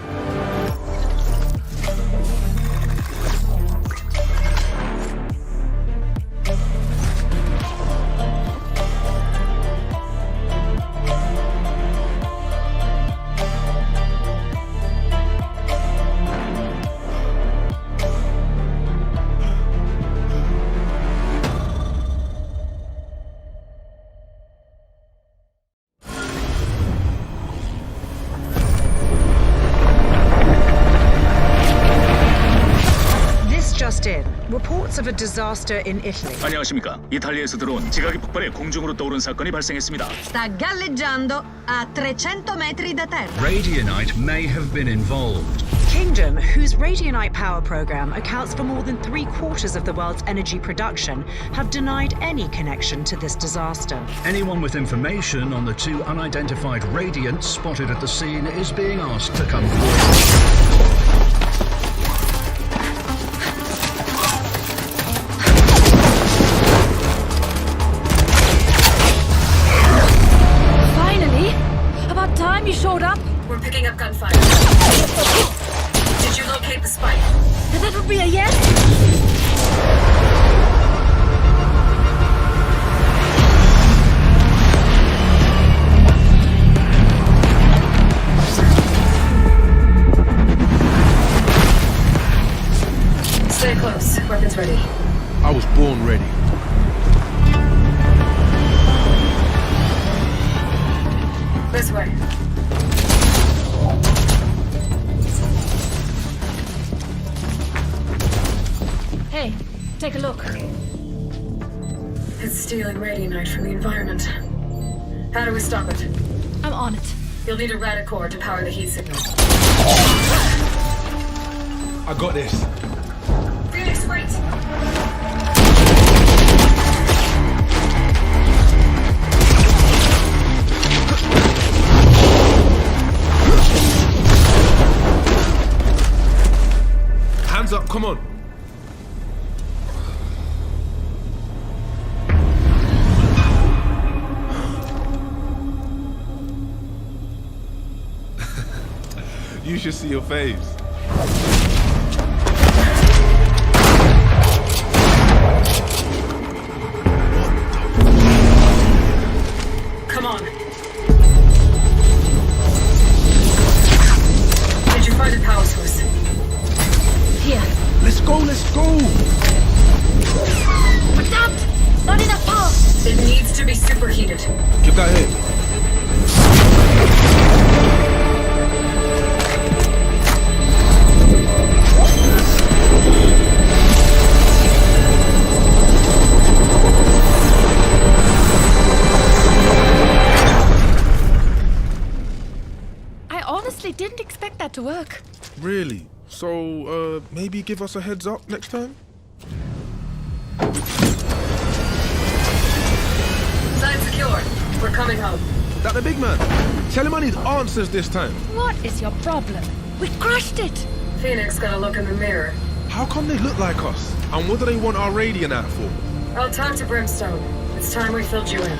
in. Reports of a disaster in Italy. 안녕하십니까. 이탈리아에서 들어온 지각이 폭발해 공중으로 떠오른 사건이 발생했습니다. Sta galleggiando a 300 metri da terra. Radianite may have been involved. Kingdom, whose Radianite power program accounts for more than 3/4 of the world's energy production, have denied any connection to this disaster. Anyone with information on the two unidentified radiants spotted at the scene is being asked to come forward. Finally! About time you showed up. We're picking up gunfire. Did you locate the spike? That would be a yes? Stay close. Weapons ready. I was born ready. This way. Hey, take a look. It's stealing radianite from the environment. How do we stop it? I'm on it. You'll need a radicore to power the heat signal. I got this. Phoenix, wait! Hands up, come on. You should see your face. Come on. Did you find a power source? Here. Let's go, let's go. But that! Not enough power! It needs to be superheated. Get that hit. I honestly didn't expect that to work. Really? So, maybe give us a heads up next time? Side secure. We're coming home. That the big man? Tell him I need answers this time. What is your problem? We crushed it! Phoenix got a look in the mirror. How come they look like us? And what do they want our Radiant for? I'll talk to Brimstone. It's time we filled you in.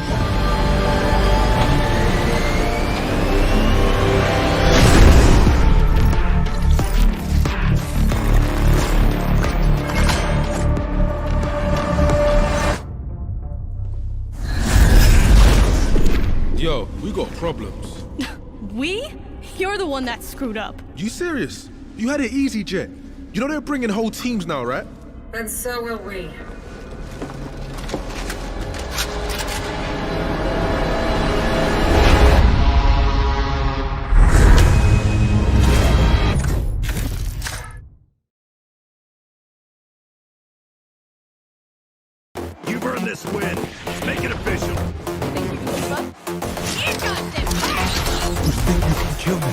Yo, we got problems. We? You're the one that screwed up. You serious? You had it easy, Jet. You know they're bringing whole teams now, right? And so will we. You've earned this win. Make it official. Think you can keep up? Here comes him! You think you can kill me?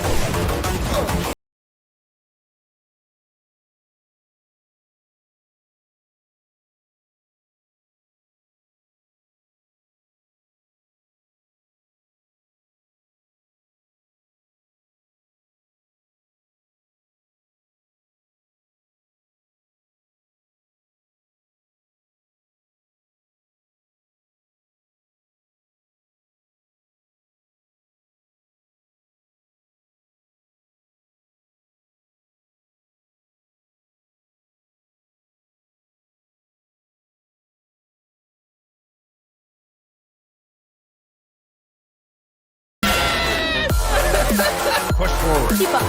Push forward. Keep up.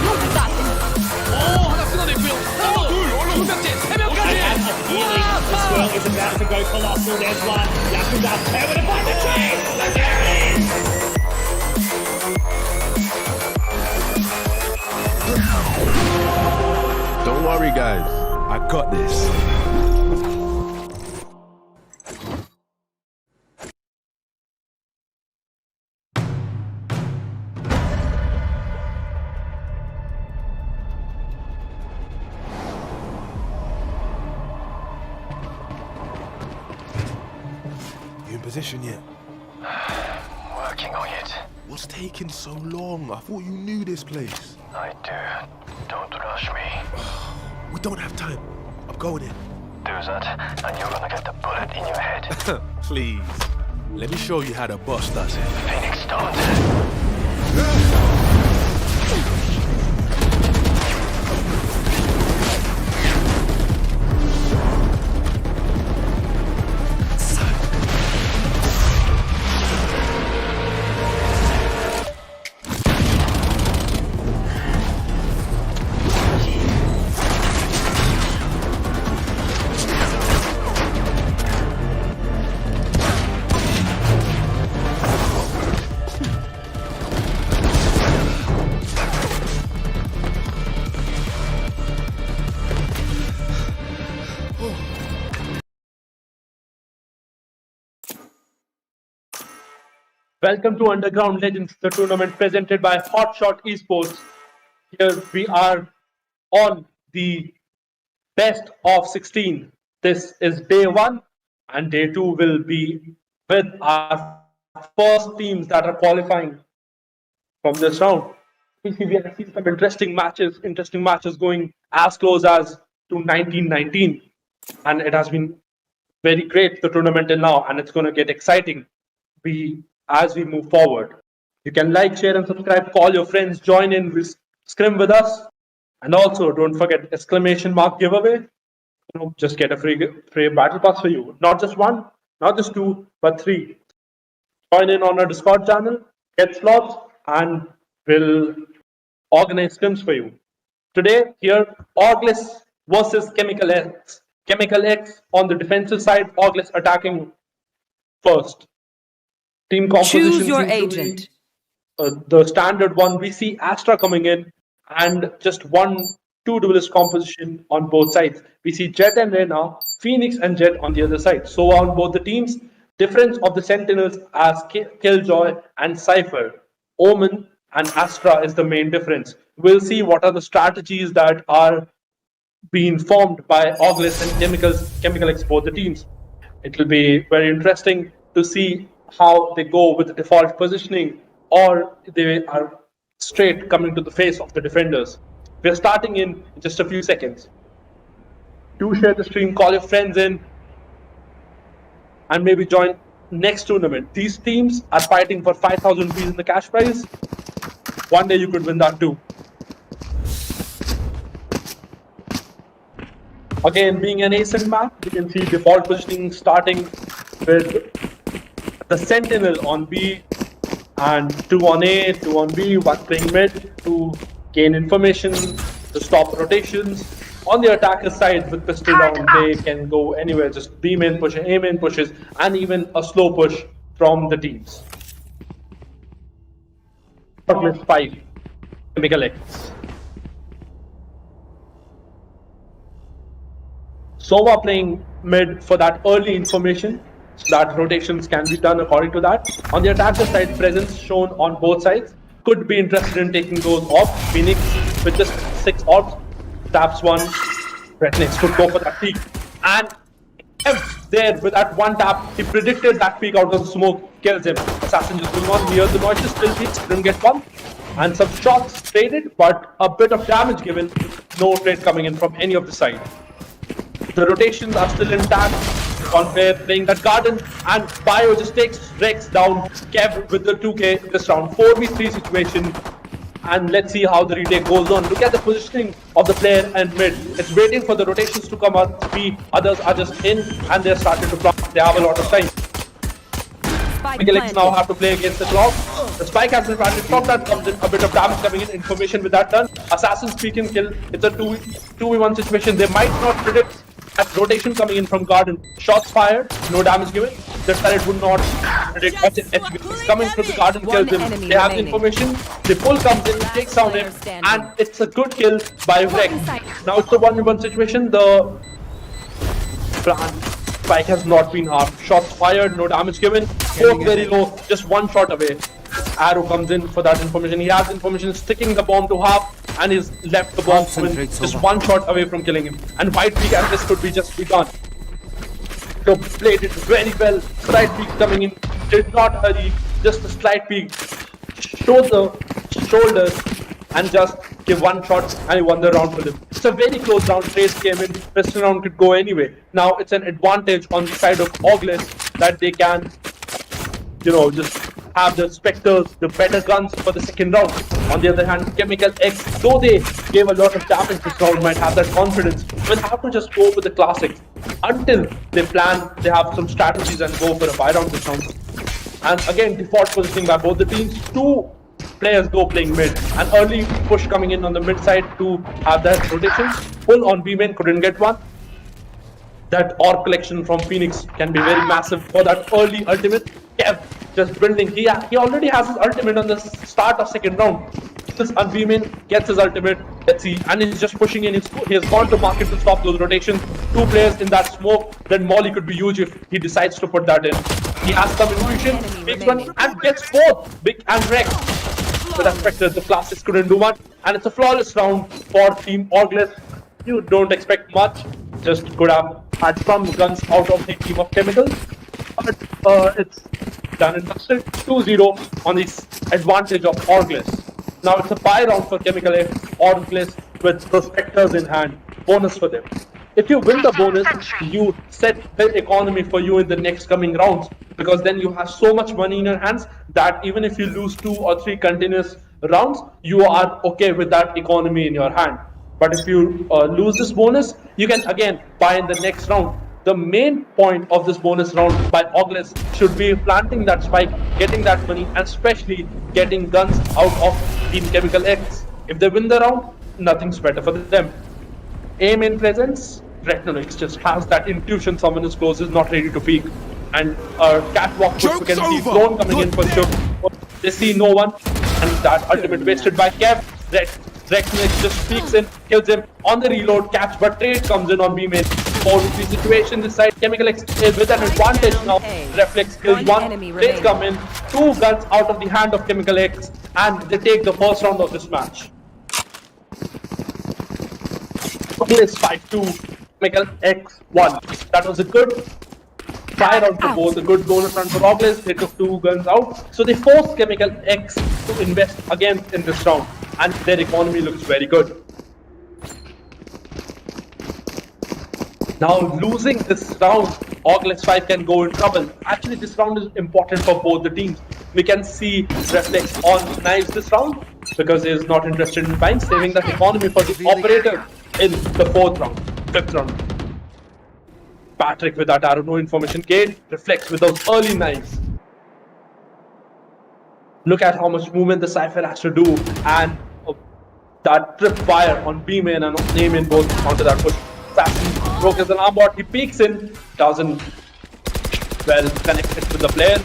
You got this. 오, 하나 끊어냈고요. 하나, 둘, 두 명째, 세 명까지. This is about to go colossal. There's one. Yakuza able to find the tree. And there it is. Don't worry, guys. I got this. You in position yet? Working on it. What's taking so long? I thought you knew this place. I do. Don't rush me. We don't have time. I'm going in. Do that, and you're gonna get the bullet in your head. Please. Let me show you how the boss does it. Phoenix, don't. Welcome to Underground Legends, the tournament presented by HotShot Esports. Here we are on the best of 16. This is day 1, and day 2 will be with our first teams that are qualifying from this round. We have seen some interesting matches going as close as to 19-19, and it has been very great, the tournament till now, and it's going to get exciting as we move forward. You can like, share, and subscribe. Call your friends, join in, scrim with us, and also don't forget exclamation mark giveaway. Just get a free battle pass for you. Not just 1, not just 2, but 3. Join in on our Discord channel, get slots, and we'll organize scrims for you. Today, here, Orglis versus Chemical X. Chemical X on the defensive side, Orglis attacking first. Team composition. Choose your agent. The standard one. We see Astra coming in, and just 1-2 duelist composition on both sides. We see Jet and Reyna, Phoenix and Jet on the other side. So on both the teams, difference of the Sentinels as Killjoy and Cypher. Omen and Astra is the main difference. We'll see what are the strategies that are being formed by Orglis and Chemical X, both the teams. It will be very interesting to see how they go with the default positioning, or they are straight coming to the face of the defenders. We're starting in just a few seconds. Do share the stream, call your friends in, and maybe join next tournament. These teams are fighting for 5,000 rupees in the cash prize. One day you could win that too. Again, being an ASIN map, you can see default positioning starting with the Sentinel on B, and 2 on A, 2 on B, 1 playing mid to gain information, to stop rotations. On the attacker side, with pistol down, they can go anywhere, just B main pushes, A main pushes, and even a slow push from the teams. Orglis 5, Chemical X. Sova playing mid for that early information, so that rotations can be done according to that. On the attacker side, presence shown on both sides. Could be interested in taking those off. Phoenix with just 6 orbs, taps 1. Rednix could go for that peek. And there with that 1 tap, he predicted that peek out of the smoke, kills him. Assassin just going on near the noises, still peeks, didn't get 1. And some shots traded, but a bit of damage given. No trade coming in from any of the side. The rotations are still intact. Conway playing that garden, and Bio just takes Rex down. Kev with the 2k this round. 4v3 situation, and let's see how the retake goes on. Look at the positioning of the player and mid. It's waiting for the rotations to come up. Others are just in, and they're starting to block. They have a lot of time. Miguelix now have to play against the clock. The spike has been planted. From that comes in a bit of damage coming in. Information with that done. Assassin's peek and kill. It's a 2v1 situation. They might not predict that rotation coming in from garden. Shots fired, no damage given. the turret would not predict much HP. He's coming through the garden, kills him. enemy They have the remaining. information. The pull comes in, takes down him, and it's a good kill by Rex. Now it's a 1v1 situation. The plan spike has not been harmed. Shots fired, no damage given. Both very low, just one shot away. Arrow comes in for that information. He has information, sticking the bomb to half, and he's left the bomb with just one shot away from killing him. And White Peak, and this could be just be done. So played it very well. Slight peek coming in, did not hurry, just a slight peek. Show the shoulders and just give one shot, and he won the round for them. It's a very close round. Trace came in, rest of the round could go anyway. Now it's an advantage on the side of Ogles that they can, just have the Spectres, the better guns for the second round. On the other hand, Chemical X, though they gave a lot of damage this round, might have that confidence, will have to just go for the classics until they have some strategies and go for a buy round this round. And again, default positioning by both the teams. Two players go playing mid. An early push coming in on the mid side to have that rotation. Pull on B main, couldn't get one. That orb collection from Phoenix can be very massive for that early ultimate. Kev just building. He already has his ultimate on the start of second round. This Unbeamin gets his ultimate. Let's see, and he's just pushing in. He has gone to market to stop those rotations. Two players in that smoke. Then Molly could be huge if he decides to put that in. He has some intuition, makes one, and gets both. Big and Rex. But as expected, the classics couldn't do much, and it's a flawless round for Team Ogles. You don't expect much. Just could have had some guns out of the team of Chemicals. But it's done and dusted. 2-0 on the advantage of Ogles. Now it's a buy round for Chemical X, Ogles with Prospectors in hand. Bonus for them. If you win the bonus, you set the economy for you in the next coming rounds, because then you have so much money in your hands that even if you lose 2 or 3 continuous rounds, you are okay with that economy in your hand. But if you lose this bonus, you can again buy in the next round. The main point of this bonus round by Ogles should be planting that spike, getting that money, and especially getting guns out of Team Chemical X. If they win the round, nothing's better for them. Aim in presence, Retronix just has that intuition someone is close, is not ready to peek. And catwalk push, we can see drone coming in for sure. They see no one, and that ultimate wasted by Kev. Retronix just peeks in, kills him on the reload, catch, but trade comes in on B-main. 4-3 situation this side. Chemical X is with an advantage now. Reflex kills one, trades come in, 2 guns out of the hand of Chemical X, and they take the first round of this match. Ogles 5-2, Chemical X 1. That was a good try round for both, a good bonus round for Ogles. They took 2 guns out, so they forced Chemical X to invest again in this round, and their economy looks very good. Now losing this round, Ogles 5 can go in trouble. Actually, this round is important for both the teams. We can see Reflex on knives this round because he is not interested in buying, saving that economy for the operator in the 4th round, 5th round. Patrick with that arrow, no information gained. Reflex with those early knives. Look at how much movement the Cypher has to do, and that trip fire on B-main and A-main both onto that push. Assassin broke his alarm bot, he peeks in, doesn't well connected with the player.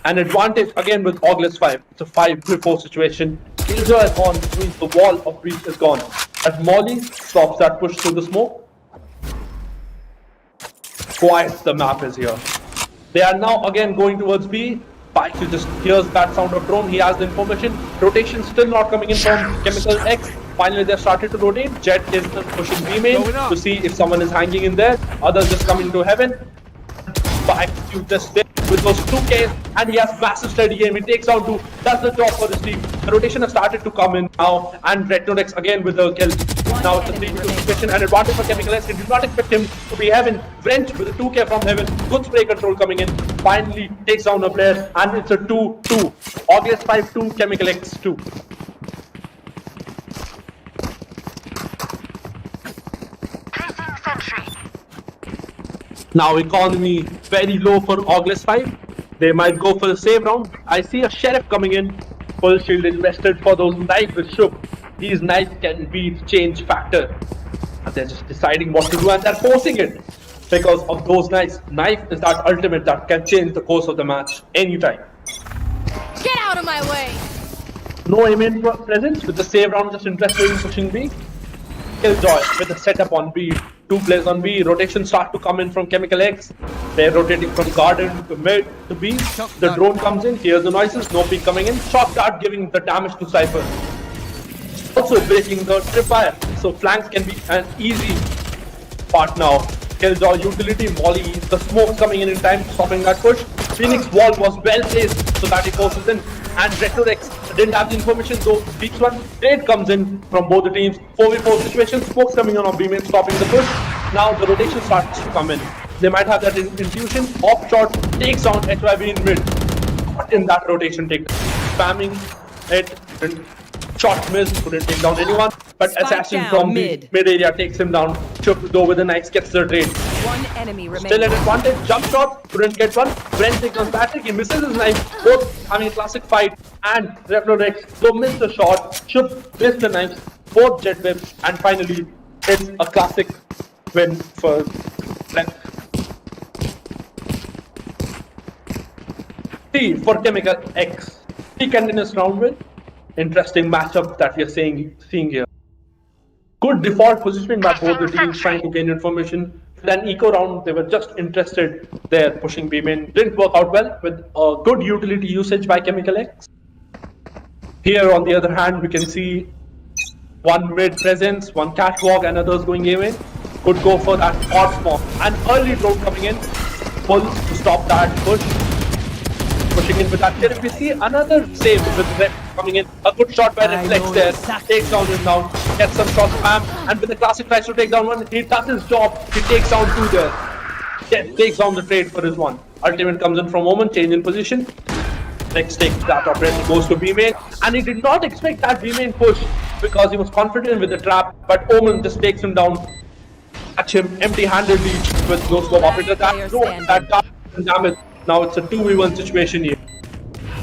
An advantage again with Ogles 5. It's a 5-4 situation. Killjoy is on, which means the wall of breach is gone. As Molly stops that push through the smoke, quiet the map is here. They are now again going towards B. Pike just hears that sound of drone, he has the information. Rotation still not coming in from Chemical X. Finally they started to rotate. Jet is pushing B main to see if someone is hanging in there. Others just coming to heaven. Pike just there with those 2Ks, and he has massive steady aim. He takes down 2. That's the job for this team. The rotation has started to come in now, and Retnodex again with the kill. Now it's a 3-2 situation, and advantage for Chemical X. He did not expect him to be heaven. Wrench with a 2K from heaven. Good spray control coming in. Finally takes down a player, and it's a 2-2. Ogles 5-2, Chemical X 2. Now economy very low for Ogles 5. They might go for the save round. I see a Sheriff coming in. Full shield invested for those knives with Shook. These knives can be the change factor. And they're just deciding what to do, and they're forcing it. because of those knives. Knife is that ultimate that can change the course of the match anytime. Get out of my way! No aim presence with the save round just interested in pushing B. Killjoy with the setup on B. 2 players on B. Rotation start to come in from Chemical X. They're rotating from garden to mid to B. The drone comes in, hears the noises, no peek coming in. Shock dart giving the damage to Cypher. Also breaking the tripwire, so flanks can be an easy part now. Killjoy utility, Molly, the smoke coming in time, stopping that push. Phoenix wall was well placed so that he forces in. And Retrorex didn't have the information, so peaks one. Trade comes in from both the teams. 4v4 situation, smokes coming on B main, stopping the push. Now the rotation starts to come in. They might have that intuition. Off shot takes down HYB in mid. But in that rotation take, spamming it, and shot missed, couldn't take down anyone. But Spike Assassin down from mid. the mid area takes him down. Chup though with a nice gets the trade. One enemy remaining. Still at advantage, jump shot, couldn't get one. Brent takes on Patrick, he misses his knife. Both having a classic fight. And Reflorex, so missed the shot. Chup missed the knives. Both jet whips. And finally, it's a classic win for Brent. T for Chemical X. 3 continuous round win. Interesting matchup that we are seeing here. Good default positioning by both the teams trying to gain information. Then eco round, they were just interested there pushing B main. Didn't work out well with a good utility usage by Chemical X. Here on the other hand, we can see one mid presence, one catwalk and others going A main. Could go for that odd smoke. An early drone coming in. Pulls to stop that push. Pushing in with that kill. If we see another save with Rep coming in, a good shot by Reflex there, takes down him down, gets some shot spam, and with the classic tries to take down one, he does his job, he takes down 2 there. Yeah, takes down the trade for his 1. Ultimate comes in from Omen, change in position. Next takes that operator, goes to B main, and he did not expect that B main push because he was confident with the trap, but Omen just takes him down. Catch him empty-handedly with no scope operator. That damage. Now it's a 2v1 situation here.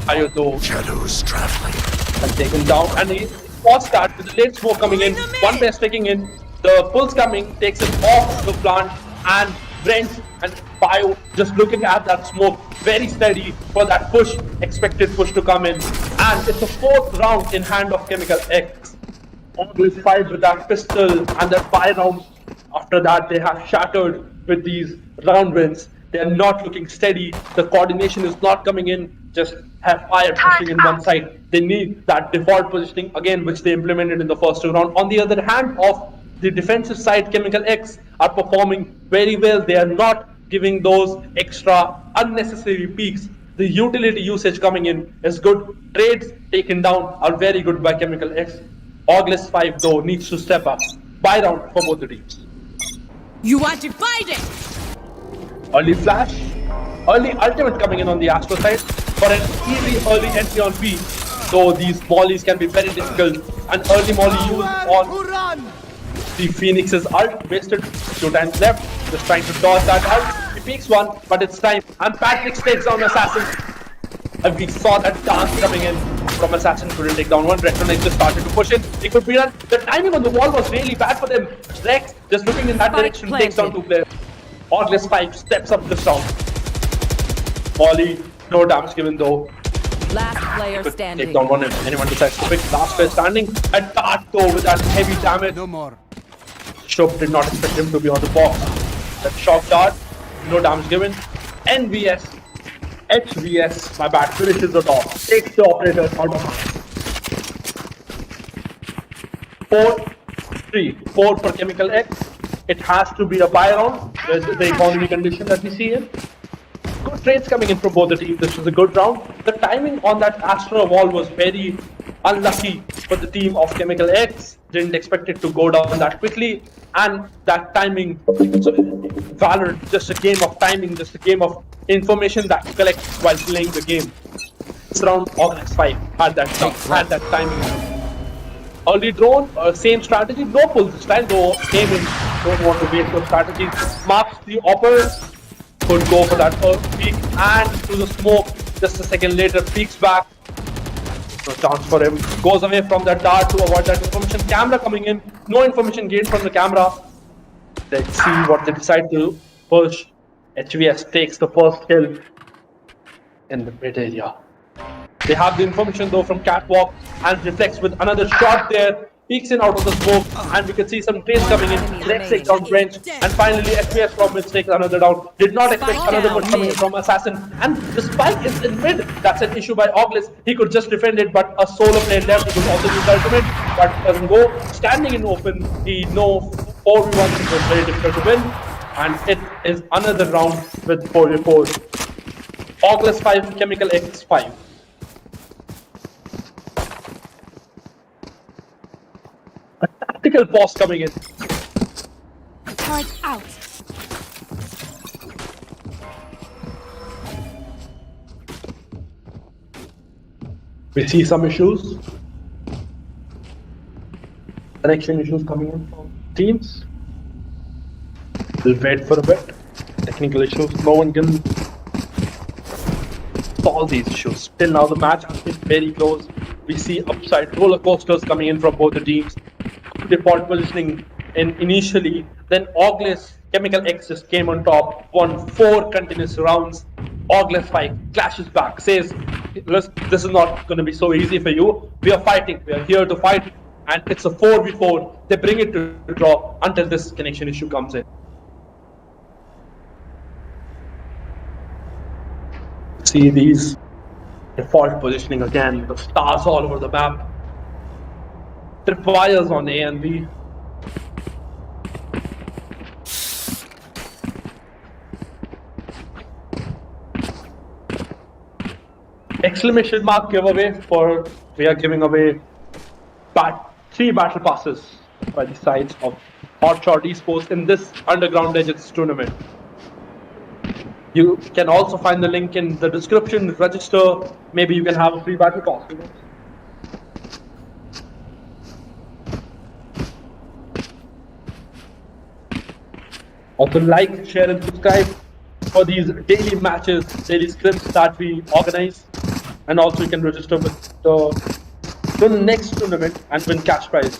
Ayoto shadows traveling and taken down, and he spots that with the late smoke coming in. One base taking in, the pulse coming, takes him off the plant, and Brent and Bio just looking at that smoke, very steady for that push, expected push to come in. And it's the 4th round in hand of Chemical X. Always fight with that pistol and that fire round. After that, they have shattered with these round wins. They are not looking steady. The coordination is not coming in. Just have fire pushing in one side. They need that default positioning again, which they implemented in the first 2 rounds. On the other hand, of the defensive side, Chemical X are performing very well. They are not giving those extra unnecessary peaks. The utility usage coming in is good. Trades taken down are very good by Chemical X. August 5 though needs to step up. Buy round for both the teams. You are divided! Early flash, early ultimate coming in on the Astro side for an easy early entry on B. So these mollies can be very difficult. An early molly used on the Phoenix's ult, wasted 2 times left, just trying to dodge that ult. He peeks one, but it's time. And Patrick takes down Assassin. And we saw that dance coming in from Assassin, couldn't take down one. Retronex just started to push in. It could be done. The timing on the wall was really bad for them. Rex just looking in that direction, takes down 2 players. Orgless 5 steps up this round. Molly, no damage given though. Last player standing. Take down one if anyone decides to pick. Last player standing. And Dart though with that heavy damage. No more. Shop did not expect him to be on the box. That shock dart, no damage given. NVS, HVS, my bad, finishes the top. Takes the operator out of hand. 4-3. 4 for Chemical X. It has to be a buy round with the economy condition that we see here. Good trades coming in from both the teams. This was a good round. The timing on that Astra wall was very unlucky for the team of Chemical X. Didn't expect it to go down that quickly. And that timing, so Valorant, just a game of timing, just a game of information that you collect while playing the game. This round, August 5 had that timing. Early drone, same strategy, no pull this time, though came in, don't want to waste those strategies. Marks the upper, could go for that peek, and to the smoke, just a second later, peeks back. No chance for him, goes away from that dart to avoid that information. Camera coming in, no information gained from the camera. Let's see what they decide to push. HVS takes the first kill in the mid area. They have the information though from Catwalk and reflects with another shot there. Peeks in out of the smoke, and we can see some trades coming in. Let's take down Wrench, and finally FPS from mid takes another down. Did not expect another one coming in from Assassin, and the spike is in mid. That's an issue by Oglis. He could just defend it, but a solo player left. He could also use the ultimate, but doesn't go. Standing in open, he knows 4v1 it was very difficult to win, and it is another round with 4v4. Oglis 5, Chemical X 5. Tactical pause coming in. Turret out. We see some issues. Connection issues coming in from teams. We'll wait for a bit. Technical issues. No one can solve these issues. Till now, the match has been very close. We see upside roller coasters coming in from both the teams. Default positioning in initially, then Oglis Chemical X just came on top, won 4 continuous rounds. Oglis 5 clashes back, says, this is not going to be so easy for you. We are fighting, we are here to fight, and it's a 4v4. They bring it to draw until this connection issue comes in. See these default positioning again, the stars all over the map. Tripwires on A and B. Exclamation mark giveaway for we are giving away 3 battle passes by the sides of HotShot Esports in this Underground Legends tournament. You can also find the link in the description. Register. Maybe you can have a free battle pass. Also like, share and subscribe for these daily matches, daily scripts that we organize. And also you can register with the next tournament and win cash prize.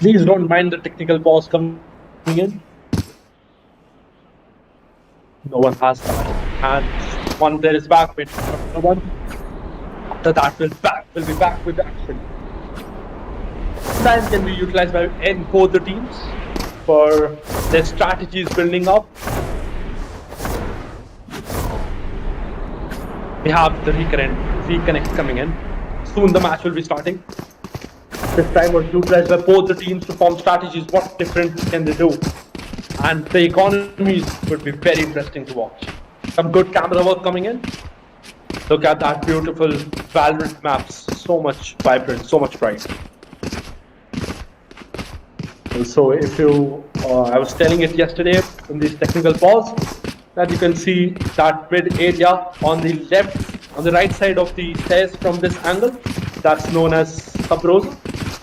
Please don't mind the technical pause coming in. No one has that. And one there is back with no one. After that will be back with action. Time can be utilized by both the teams for their strategies building up. We have the reconnect coming in. Soon the match will be starting. This time was utilized by both the teams to form strategies. What different can they do? And the economies would be very interesting to watch. Some good camera work coming in. Look at that beautiful Valorant maps. So much vibrant, so much bright. So if you, I was telling it yesterday in this technical pause, that you can see that mid area on the left, on the right side of the stairs from this angle. That's known as sub-rose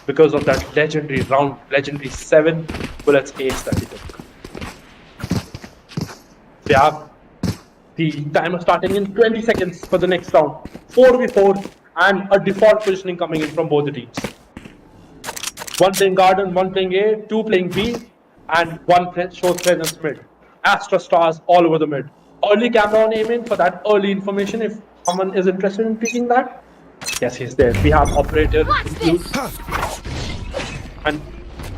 because of that legendary round, legendary 7 bullets ace that he took. We have the timer starting in 20 seconds for the next round. 4v4 and a default positioning coming in from both the teams. One playing garden, one playing A, 2 playing B, and one shows presence mid. Astra stars all over the mid. Early camera on aim in for that early information if someone is interested in picking that. Yes, he's there. We have operator includes and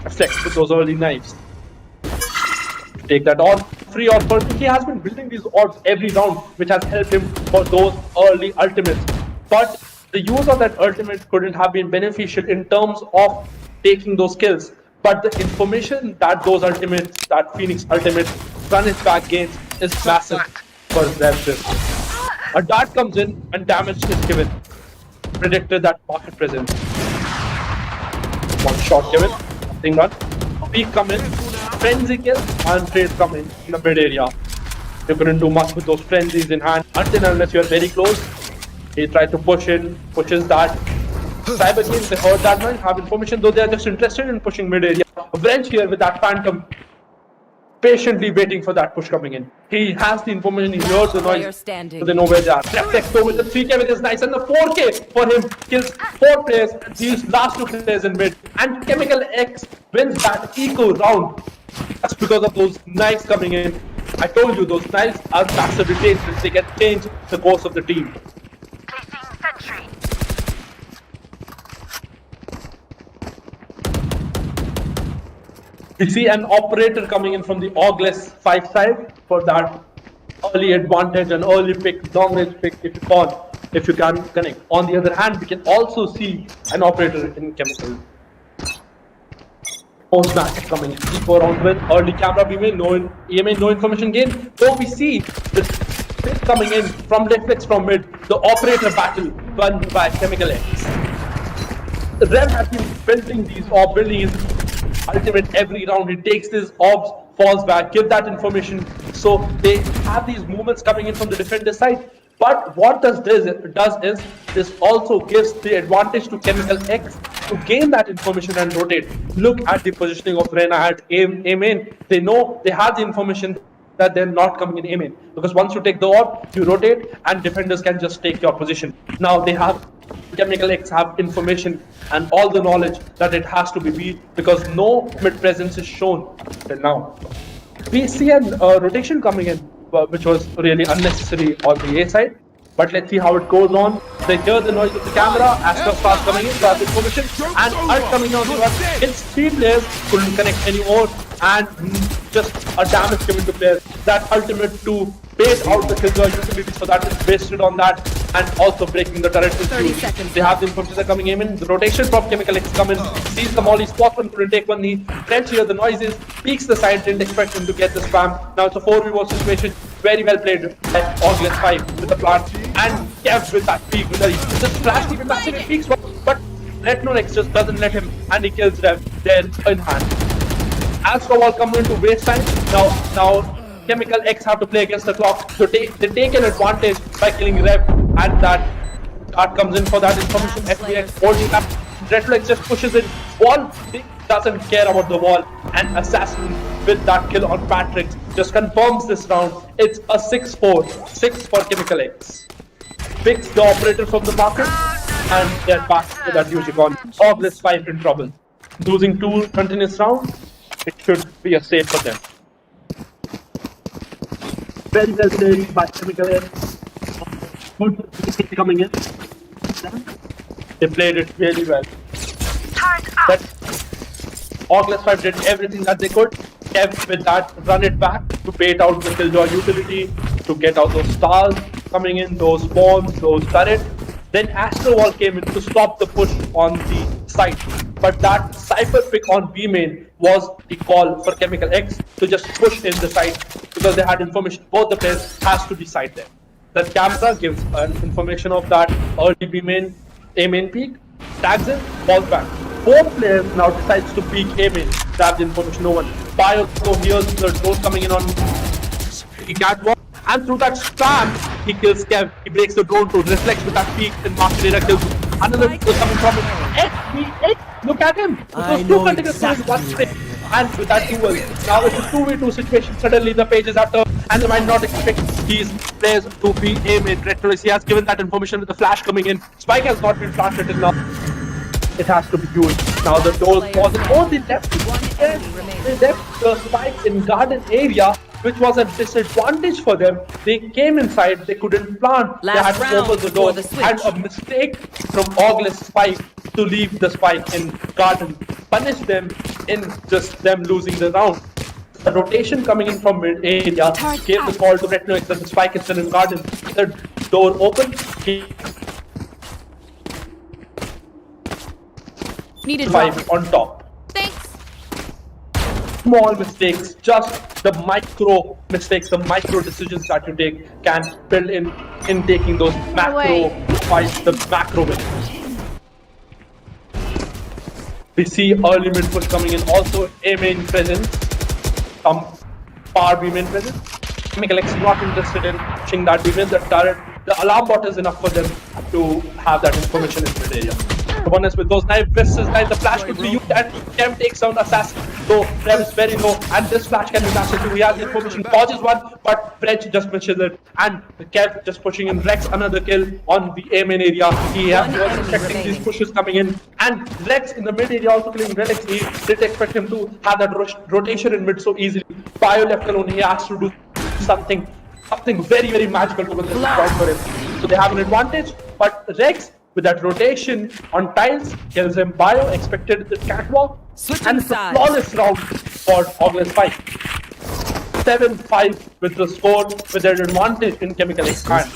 reflects with those early knives. Take that odd free odd person. He has been building these odds every round, which has helped him for those early ultimates. But the use of that ultimate couldn't have been beneficial in terms of taking those kills. But the information that those ultimates, that Phoenix ultimate, run it back gains is massive for them. A dart comes in and damage is given. Predicted that market presence. One shot given, nothing done. Peak come in, frenzy kill, and trade come in the mid area. You couldn't do much with those frenzies in hand until unless you're very close. He tried to push in, pushes that. Cyber teams, they heard that much, have information, though they are just interested in pushing mid area. Wrench here with that Phantom, patiently waiting for that push coming in. He has the information, he hears the noise, so they know where they are. Reflex though with the 3K with his nice, and the 4K for him kills 4 players, and these last 2 players in mid. And Chemical X wins that eco round. That's because of those knives coming in. I told you, those knives are massively dangerous. They can change the course of the team. We see an operator coming in from the Augless 5 side for that early advantage and early pick, long range pick if you can connect. On the other hand, we can also see an operator in Chemical. Post match coming in. Eco round win, early camera beam, no EMA, no information gain. So we see this pick coming in from Reflex from mid, the operator battle won by Chemical X. Rev has been building these or building his ultimate every round. He takes his orbs, falls back, give that information. So they have these movements coming in from the defender side. But what does is this also gives the advantage to Chemical X to gain that information and rotate. Look at the positioning of Reyna at A main. They know they have the information that they're not coming in A main, because once you take the orb, you rotate and defenders can just take your position. Now they have Chemical X have information and all the knowledge that it has to be B, because no mid presence is shown till now. We see a rotation coming in, which was really unnecessary on the A side. But let's see how it goes on. They hear the noise of the camera. Astra starts coming in, grabs information, and Ult coming down the run. Hits 3 players, couldn't connect anymore, and just a damage given to players. That ultimate to bait out the killjoy utility, so that is wasted on that, and also breaking the turret. 30 seconds. They have the information coming in. The rotation from Chemical X come in, sees the molly, spots one, couldn't take one. The French here, the noises, peeks the side, didn't expect him to get the spam. Now it's a 4v1 situation. Very well played by Augless 5 with the plant, and Kev with that peek with the just flash even massive peaks, but Retro X just doesn't let him, and he kills Rev there in hand. As for all coming into waste time, now Chemical X have to play against the clock, so they take an advantage by killing Rev, and that card comes in for that information. FBX holding up, Retro X just pushes it, wall, he doesn't care about the wall, and Assassin with that kill on Patrick just confirms this round. It's a 6-4, 6 for Chemical X. Picks the operator from the market, and they're back to that Yujicon. Augless 5 in trouble. Losing 2 continuous rounds, it should be a save for them. Very well played by Chemical X. Good coming in. They played it really well. But Augless 5 did everything that they could. Kev with that, run it back to bait out the Killjoy utility, to get out those stars coming in, those bombs, those turrets. Then Astro Wall came in to stop the push on the site. But that Cypher pick on B main was the call for Chemical X to just push in the site, because they had information both the players has to be side there. The camera gives an information of that early B main, A main peak, tags in, falls back. 4 players now decides to peek A main, grab the information, no one. Bio hears the drone coming in on the catwalk, and through that spam, he kills Kev. He breaks the drone to reflect with that peak, and Master Data kills another was coming from it. Look at him! Those 2 continuous kills, 1 straight. And with that duel, now it's a 2v2 situation. Suddenly the pages are turned, and they might not expect these players to be A main. Retro, he has given that information with the flash coming in. Spike has not been planted till now. It has to be used. Now the door was they left the spike in garden area, which was a disadvantage for them. They came inside, they couldn't plant. They had to open the door, and a mistake from Augless spike to leave the spike in garden punished them in just them losing the round. The rotation coming in from mid area gave the call to Retro X that the spike is still in garden. The door opened. Needed 5 on top. Thanks. Small mistakes, just the micro mistakes, the micro decisions that you take can build in taking those macro fights, the macro wins. We see early mid push coming in, also A main presence, some power B main presence. Chemical X is not interested in pushing that deep in the turret. The alarm bot is enough for them to have that information in mid area. To be honest, with those knife versus knife, the flash could be used and Kev takes down Assassin. Though Kev is very low, and this flash can be massive too. He has the information, dodges one, but French just misses it. And Kev just pushing in Rex another kill on the A main area. He was expecting these pushes coming in. And Rex in the mid area also killing Relics. He didn't expect him to have that rotation in mid so easily. Bio left alone, he has to do something very, very magical to win this round for him. So they have an advantage, but Rex with that rotation on tiles kills him. Bio expected the catwalk, and it's a flawless round for August 5. 7-5 with the score, with their advantage in Chemical X hand.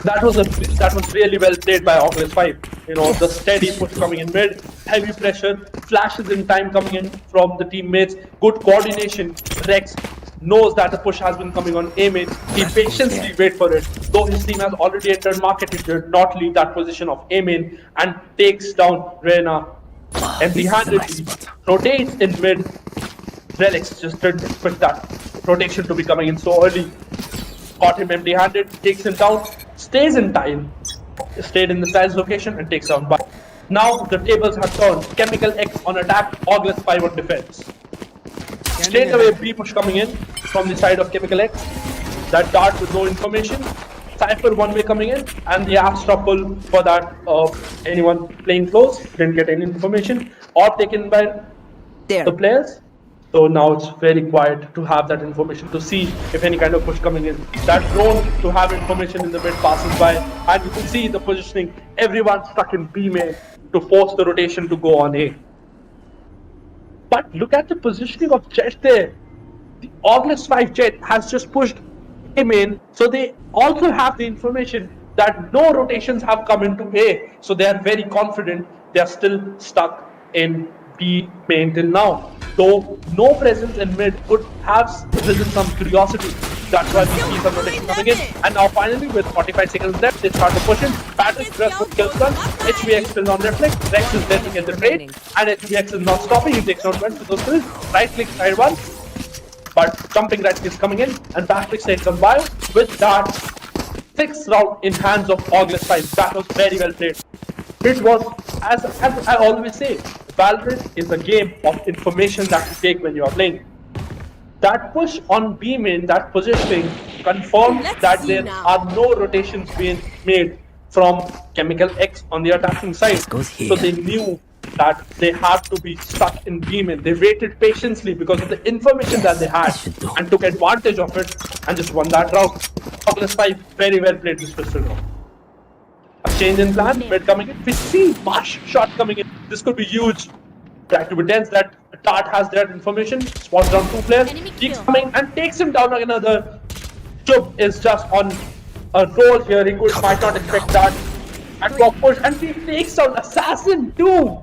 That was really well played by August 5. You know, the steady push coming in mid, heavy pressure, flashes in time coming in from the teammates, good coordination. Rex knows that the push has been coming on A main. He patiently wait for it. Though his team has already entered market, he did not leave that position of A main and takes down Reyna empty-handedly. Rotates in mid. Relics just didn't expect that rotation to be coming in so early. Caught him empty-handed, takes him down, stays in tile, stayed in the tiles location and takes down. But now the tables have turned. Chemical X on attack, August 5 on defense. Straight away B push coming in from the side of Chemical X. That dart with no information. Cypher one way coming in, and the ass trouble for that anyone playing close didn't get any information or taken by the players. So now it's very quiet to have that information to see if any kind of push coming in. That drone to have information in the mid passes by, and you can see the positioning. Everyone stuck in B main to force the rotation to go on A. But look at the positioning of Jet there. The August 5 Jet has just pushed A main, so they also have the information that no rotations have come into A. So they are very confident. They are still stuck in B main till now. Though no presence in mid could have risen some curiosity. That's why we see some rotation coming in. And now finally with 45 seconds left, they start to push in. Patrick just with kills done. HVX still on reflex. Rex is there to get the trade. And HVX is not stopping. He takes out one with those kills. Right click side one. But jumping right is coming in. And Patrick takes on bio with that 6th round in hands of August 5. That was very well played. It was, as I always say, Valorant is a game of information that you take when you are playing. That push on B main, that positioning, confirmed that there are no rotations being made from Chemical X on the attacking side. So they knew that they had to be stuck in B main. They waited patiently because of the information that they had and took advantage of it and just won that round. August 5 very well played this pistol round. A change in plan, mid coming in. We see Marsh shot coming in. This could be huge. Try to be tense that Tart has that information. Spots down 2 players. Keeps coming and takes him down another. Chub is just on a roll here. He might not expect that. And block push, and he takes down Assassin too.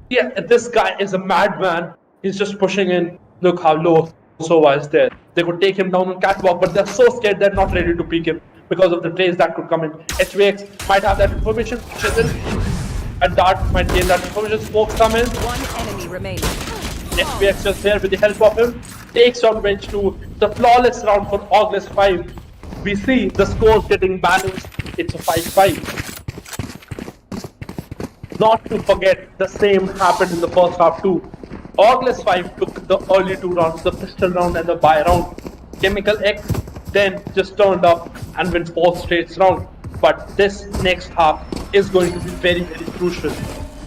Yeah, this guy is a madman. He's just pushing in. Look how low Sova is there. They could take him down on catwalk, but they're so scared they're not ready to peek him because of the trays that could come in. HVX might have that information. And Dart might gain that information. Smokes come in. One enemy remaining. HVX just there with the help of him. Takes down bench 2. The flawless round for August 5. We see the scores getting balanced. It's a 5-5. Not to forget, the same happened in the first half too. August 5 took the early 2 rounds, the pistol round and the buy round. Chemical X then just turned up and wins 4 straight round. But this next half is going to be very, very crucial.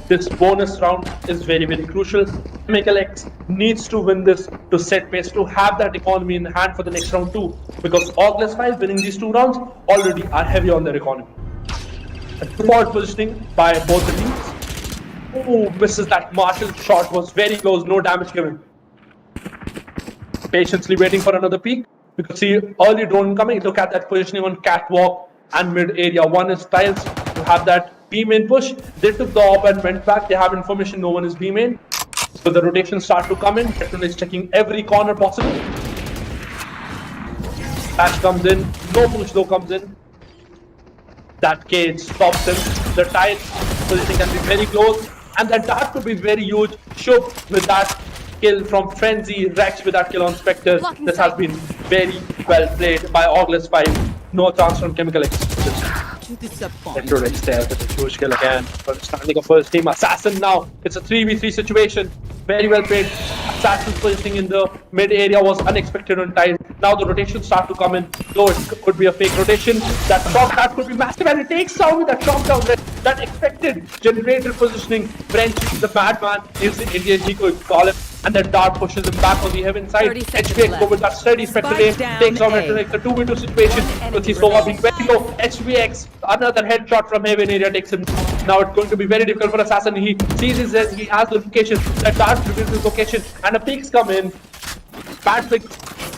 This bonus round is very, very crucial. Chemical X needs to win this to set pace, to have that economy in hand for the next round too. Because August 5 winning these 2 rounds already are heavy on their economy. A forward positioning by both the teams. Oh, misses that Marshall shot, was very close, no damage given. Patiently waiting for another peek. You can see early drone coming. Look at that positioning on catwalk and mid area. One is tiles. You have that B main push. They took the op and went back. They have information no one is B main. So the rotations start to come in. Captain is checking every corner possible. Flash comes in. No push though comes in. That cage stops him. The tile positioning can be very close. And that dart could be very huge. Shub with that kill from Frenzy. Rex with that kill on Spectre. This has been very well played by August 5. No chance from Chemical X. Retro Rex there with a huge kill again. But standing up first team. Assassin now. It's a 3v3 situation. Very well played. Assassin's positioning in the mid area was unexpected on time. Now the rotations start to come in. Though it could be a fake rotation. That could be massive, and it takes down with that shock down. That expected generator positioning. French, the madman, is the Indian, he could call it. And then Dart pushes him back on the heaven side. HVX go with that steady Spectre aim, takes on it like the 2v2 situation. But he's so being very low. HVX, another headshot from heaven area takes him. Now it's going to be very difficult for Assassin. He sees his, he has the location. That Dart reveals his location, and the peaks come in. Patrick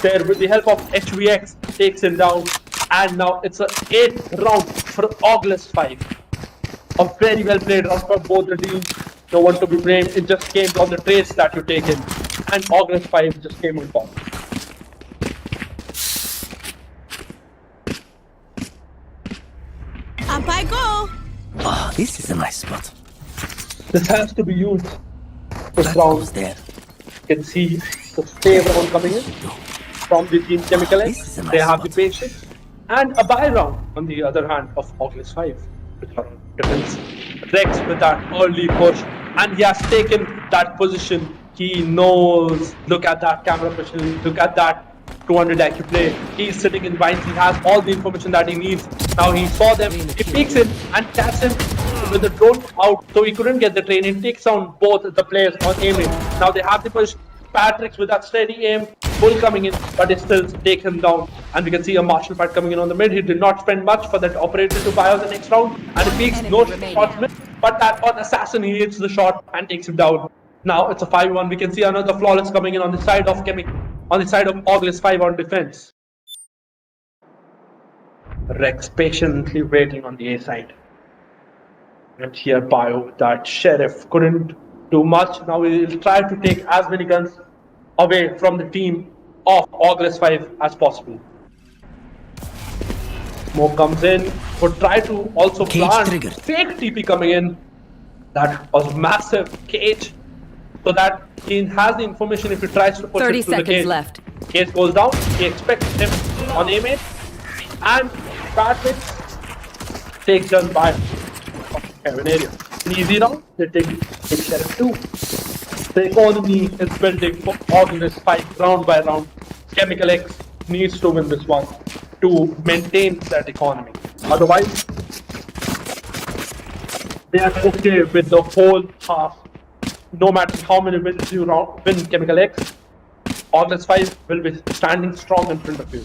there with the help of HVX takes him down. And now it's an 8th round for August 5. A very well played round for both the teams. No one to be blamed. It just came on the trades that you take in. And August 5 just came on top. Up I go! Oh, this is a nice spot. This has to be used for round. There. You can see the save round coming in from the team Chemical X. They have the patience. And a buy round on the other hand of August 5. Which are on defense. Rex with that early push. And he has taken that position. He knows. Look at that camera position. Look at that 200 IQ play. He's sitting in vines. He has all the information that he needs. Now he saw them. He peeks in and catches him with the drone out. So he couldn't get the train. He takes down both the players on aiming. Now they have the push. Patrick's with that steady aim. Bull coming in, but it still takes him down. And we can see a martial fight coming in on the mid. He did not spend much for that operator to buy out the next round. And he peeks no shots mid. But that on Assassin, he hits the shot and takes him down. Now it's a 5-1. We can see another flawless coming in on the side of August 5 on defense. Rex patiently waiting on the A side. And here Bio, that Sheriff, couldn't do much. Now he'll try to take as many guns away from the team of August 5 as possible. Smoke comes in, but try to also plant. Fake TP coming in. That was massive. Cage. So that he has the information if he tries to push 30 it through the cage. seconds left. Cage goes down. He expects him on aim. And Patrick takes down by Heaven area. An easy round. They take Sheriff 2. The economy is building for August 5 round by round. Chemical X needs to win this one to maintain that economy. Otherwise, they are okay with the whole half. No matter how many wins you win Chemical X, August 5 will be standing strong in front of you.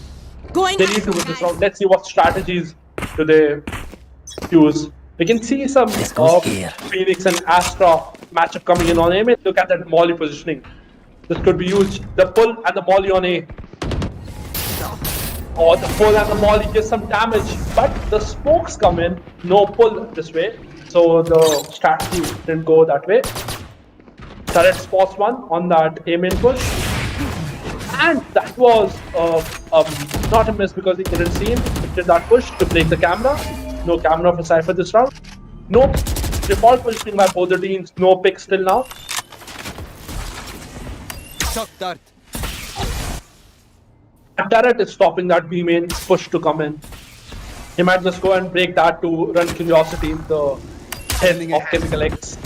They need to win this round. Let's see what strategies do they use. We can see some Phoenix and Astra matchup coming in on A. Look at that Molly positioning. This could be used. The pull and the Molly on A. Or the pull and the Molly gives some damage, but the smokes come in. No pull this way, so the strategy didn't go that way. Turret spots one on that A main push, and that was not a miss because he couldn't see him. He did that push to break the camera. No camera for Cypher this round. No default positioning by both the teams. No pick still now. Shock dart. A turret is stopping that B main push to come in. He might just go and break that to run Curiosity in the head of Chemical X.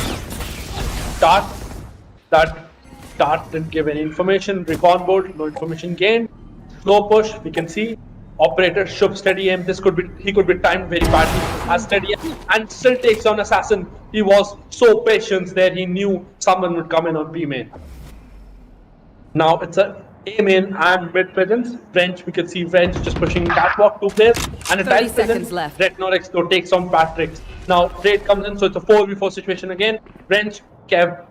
Dart didn't give any information. Recon board, no information gained. Slow push, we can see. Operator Shub steady aim. He could be timed very badly as steady aim and still takes on Assassin. He was so patient there. He knew someone would come in on B main. Now it's a A main and mid presence. French, we can see French just pushing catwalk 2 players and a 30 tight seconds presence. left. Red Norex though takes on Patrick. Now trade comes in, so it's a 4v4 situation again. French, Kev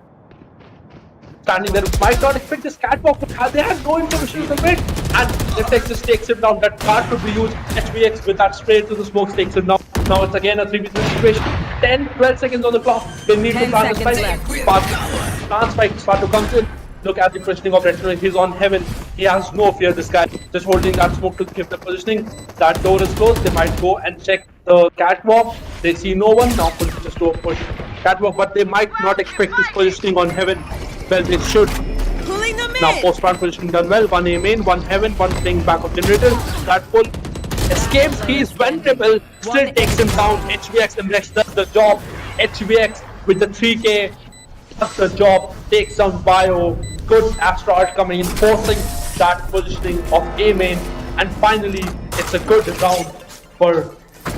standing there, might not expect this catwalk, but they have no information in the mid, and the Texas takes him down. That card could be used. HVX with that spray to the smokes takes him down. Now it's again a 3v3 situation. 10-12 seconds on the clock. They need to plan this fight. Lance fight start to come in. Look at the positioning of Red. He's on heaven. He has no fear, this guy. Just holding that smoke to give the positioning. That door is closed. They might go and check the catwalk. They see no one. Now just do a push catwalk, but they might not expect this positioning on heaven. Well, they should. Pulling them in. Now post-plant positioning done well. One A main, one heaven, one playing back of generator. That pull escapes. He is vulnerable. Still takes him down. HVX and Rex does the job. HVX with the 3K does the job. Takes down Bio. Good Asteroid coming in, forcing that positioning of A main. And finally, it's a good round for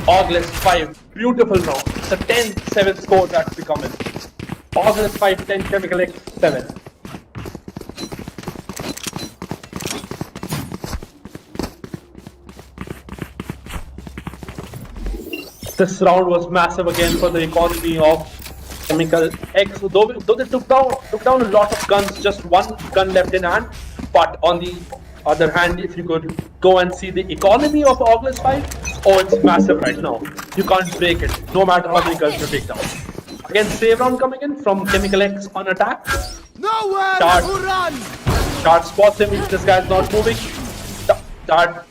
August 5. Beautiful round. It's a 10-7 score that's becoming. August 5, 10, Chemical X 7. This round was massive again for the economy of Chemical X. Though they took down a lot of guns, just one gun left in hand. But on the other hand, if you could go and see the economy of August 5, oh, it's massive right now. You can't break it, no matter how many guns you take down. Again, save round coming in from Chemical X on attack. Nowhere Dart. to run. Dart spots him, this guy's not moving. Dart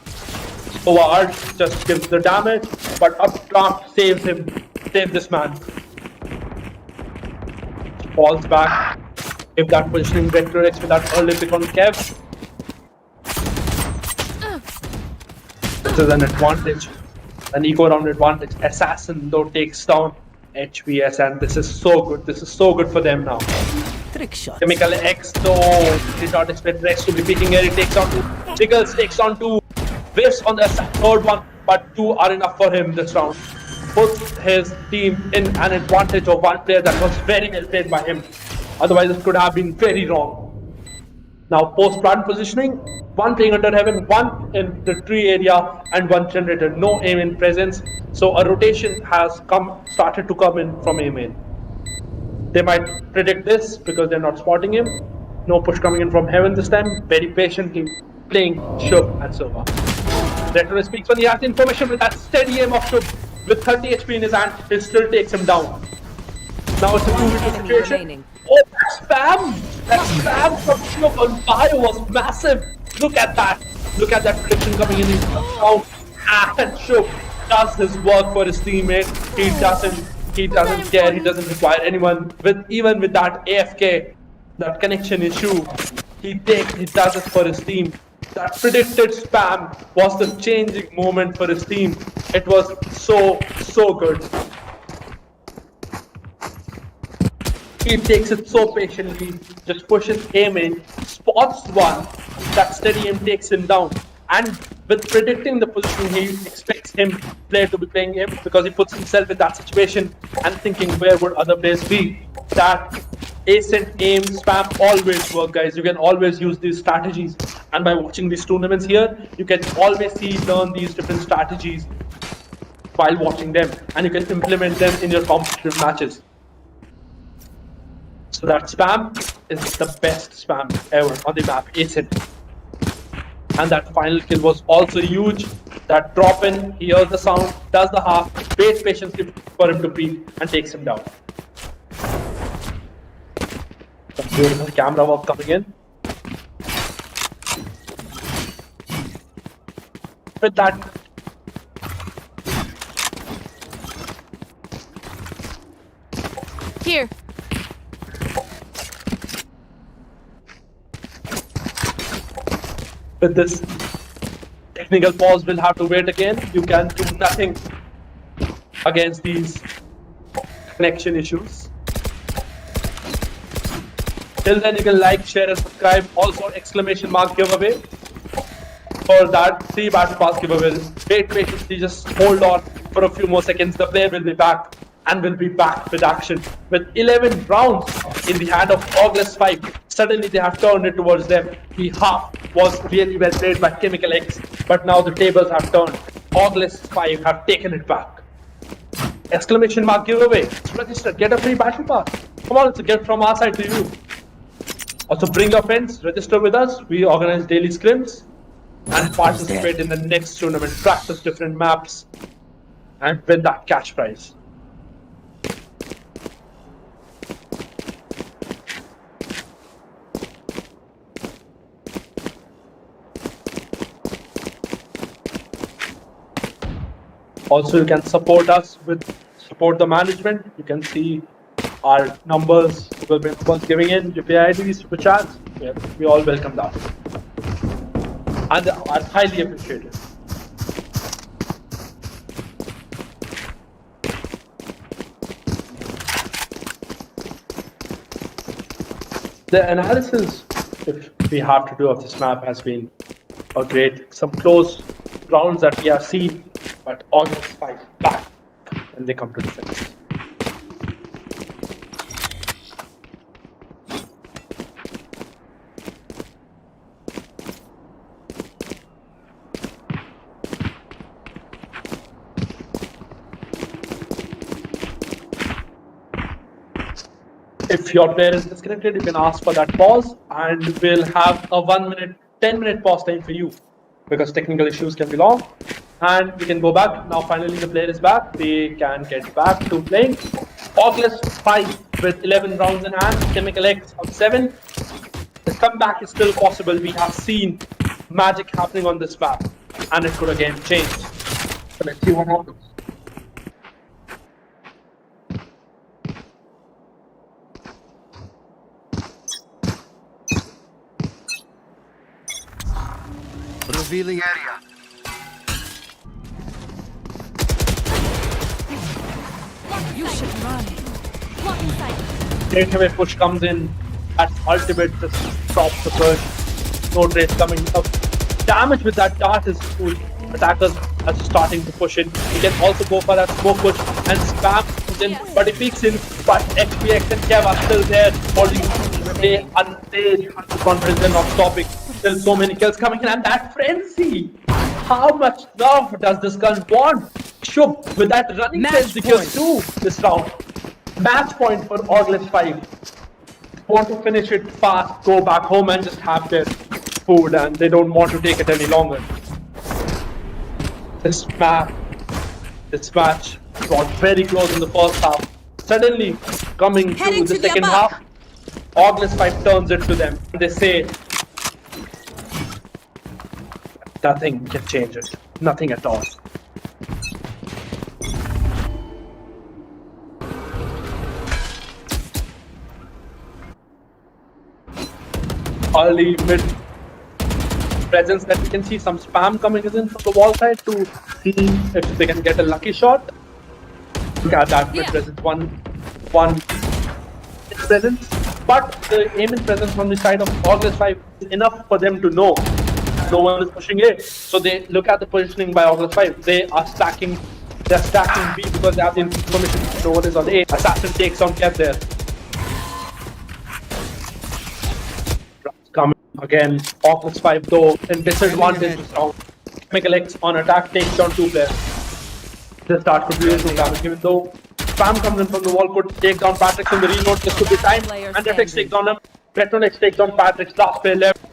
over just gives the damage, but updraft saves him, saves this man. Falls back. If that positioning Vector X with that early pick on Kev. This is an advantage, an eco round advantage. Assassin though takes down HVS, and this is so good. This is so good for them now. Trick shot. Chemical X though did not expect Rex to be picking here. He takes on two. Jiggles takes on two. Whiffs on the third one, but two are enough for him this round. Puts his team in an advantage of one player that was very well played by him. Otherwise, it could have been very wrong. Now, post-plant positioning. One playing under heaven, one in the tree area, and one generator. No aim in presence. So a rotation has started to come in from A main. They might predict this because they're not spotting him. No push coming in from heaven this time. Very patiently playing Shub and Silva. Retro speaks when he has the information with that steady aim of Shub. With 30 HP in his hand, he still takes him down. Now it's a 2v2 situation. Oh, that spam! That spam from Shub on Bio was massive. Look at that. Look at that prediction coming in. And Shub does his work for his teammate. He doesn't care. He doesn't require anyone. Even with that AFK, that connection issue, he does it for his team. That predicted spam was the changing moment for his team. It was so good. He takes it so patiently, just pushes aim in, spots one, that steady aim takes him down. And with predicting the position, he expects him player to be playing him because he puts himself in that situation and thinking where would other players be. That ascent, aim, spam always work, guys. You can always use these strategies. And by watching these tournaments here, you can always learn these different strategies while watching them. And you can implement them in your competitive matches. So that spam is the best spam ever on the map, ascent. And that final kill was also huge. That drop in, he hears the sound, does the half, waits patiently for him to peek and takes him down. Some beautiful camera work coming in. With that, Here. with this technical pause, we'll have to wait again. You can do nothing against these connection issues. Till then, you can like, share, and subscribe. Also, exclamation mark giveaway for that 3 battle pass giveaway. Wait patiently, just hold on for a few more seconds. The player will be back and will be back with action. With 11 rounds in the hand of August 5, suddenly they have turned it towards them. The half was really well played by Chemical X, but now the tables have turned. August 5 have taken it back. Exclamation mark giveaway. Register, get a free battle pass. Come on, it's a gift from our side to you. Also, bring your friends, register with us. We organize daily scrims and participate in the next tournament, practice different maps, and win that cash prize. Also, you can support us with support the management. You can see our numbers, will be giving in UPI IDs, super chats. Yeah, we all welcome that. And are highly appreciated. The analysis, if we have to do, of this map has been a great. Some close rounds that we have seen, but almost fight back when they come to the finish. If your player is disconnected, you can ask for that pause, and we'll have a 1 minute, 10-minute pause time for you, because technical issues can be long. And we can go back. Now finally the player is back. They can get back to playing. Oculus 5 with 11 rounds in hand. Chemical X on 7. The comeback is still possible. We have seen magic happening on this map, and it could again change. So let's see what happens. Revealing area. You should run. Lock inside. Straight away push comes in. At ultimate, just stops the push. No trace coming up. Damage with that dart is cool. Attackers are starting to push in. He can also go for that smoke push and spam in, but he peeks in. But XPX and Kev are still there, holding stay unstaged, confidence and not stopping. Still so many kills coming in, and that frenzy. How much love does this gun want? Shub with that running frenzy kills too this round. Match point for Oculus 5. Want to finish it fast, go back home and just have their food, and they don't want to take it any longer. This match got very close in the first half. Suddenly, coming to the second half, Oculus 5 turns it to them. They say, nothing can change it. Nothing at all. Early mid presence that we can see, some spam coming in from the wall side to see if they can get a lucky shot. Look at that mid presence, one presence, but the aim in presence from the side of Oculus 5 is enough for them to know no one is pushing A. So they look at the positioning by Oculus 5. They are stacking. They're stacking B because they have the information. No one is on A. Assassin takes on Kev there. Coming again. Oculus 5 though in disadvantage this round. Chemical X on attack takes down 2 players. This start could be some damage, even though spam comes in from the wall, could take down Patrick from the reload. This could be time. And FX takes down him. Petronex takes down Patrick's last player left.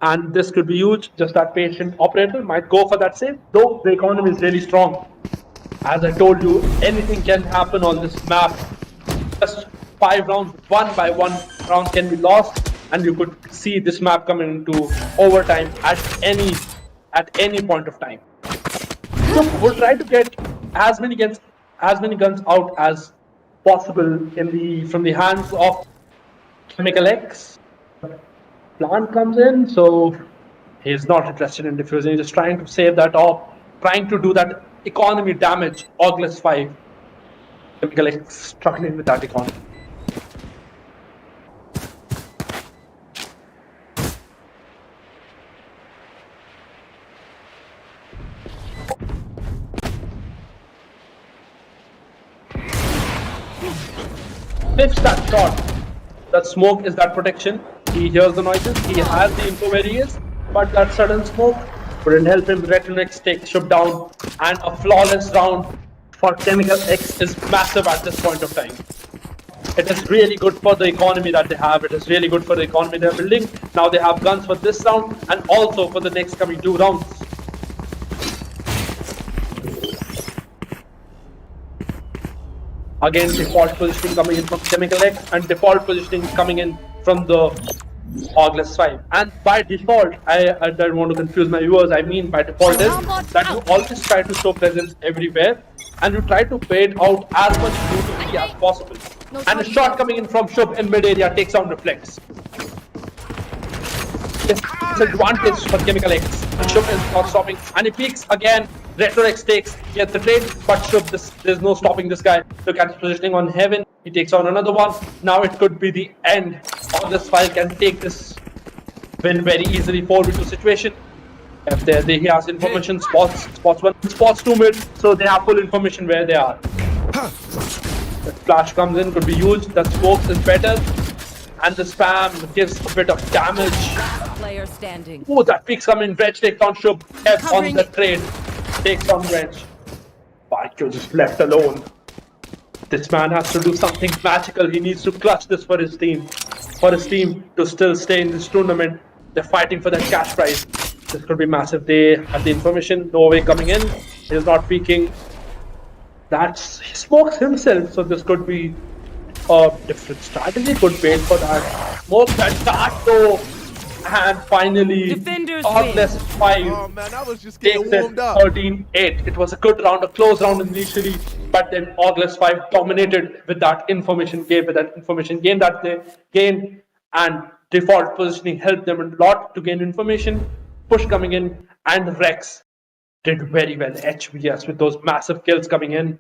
And this could be huge. Just that patient operator might go for that save. Though the economy is really strong. As I told you, anything can happen on this map. Just 5 rounds, 1 by 1 round can be lost. And you could see this map coming into overtime at any point of time. So we'll try to get as many guns out as possible from the hands of Chemical X. Plant comes in, so he's not interested in defusing. He's just trying to save that off, trying to do that economy damage. Oculus 5. Chemical X struggling with that economy. Fifth that shot. That smoke is that protection. He hears the noises. He has the info where he is, but that sudden smoke wouldn't help him. Retronex takes Shub down, and a flawless round for Chemical X is massive at this point of time. It is really good for the economy that they have. It is really good for the economy they're building. Now they have guns for this round and also for the next coming 2 rounds. Again, default positioning coming in from Chemical X and default positioning coming in from the Oculus 5. And by default, I don't want to confuse my viewers, I mean by default is that you always try to show presence everywhere and you try to fade out as much utility as possible. And a shot coming in from Shub in mid area takes on Reflex. It's advantage for Chemical X. And Shub is not stopping. And he peeks again. Retro X takes the trade, but Shub, there's no stopping this guy. Look at his positioning on Heaven. He takes on another one. Now it could be the end. Or this file can take this win very easily. 4v2 situation. If he has information, spots 1, spots 2 mid, so they have full information where they are. If flash comes in, could be used. That smokes is better. And the spam gives a bit of damage. Player standing. Oh, that peaks come in. Dredge takes on Shub. F on the trade. Takes on Dredge. Baikyou just left alone. This man has to do something magical. He needs to clutch this for his team. For his team to still stay in this tournament. They're fighting for that cash prize. This could be massive. They have the information. No way coming in. He's not peeking. He smokes himself. So this could be a different strategy. Could wait for that. Smoke that dart though. And finally, Ogless 5 takes it 13-8. It was a good round, a close round initially, but then Ogless 5 dominated with that information game, that they gained, and default positioning helped them a lot to gain information. Push coming in, and Rex did very well. HVS with those massive kills coming in.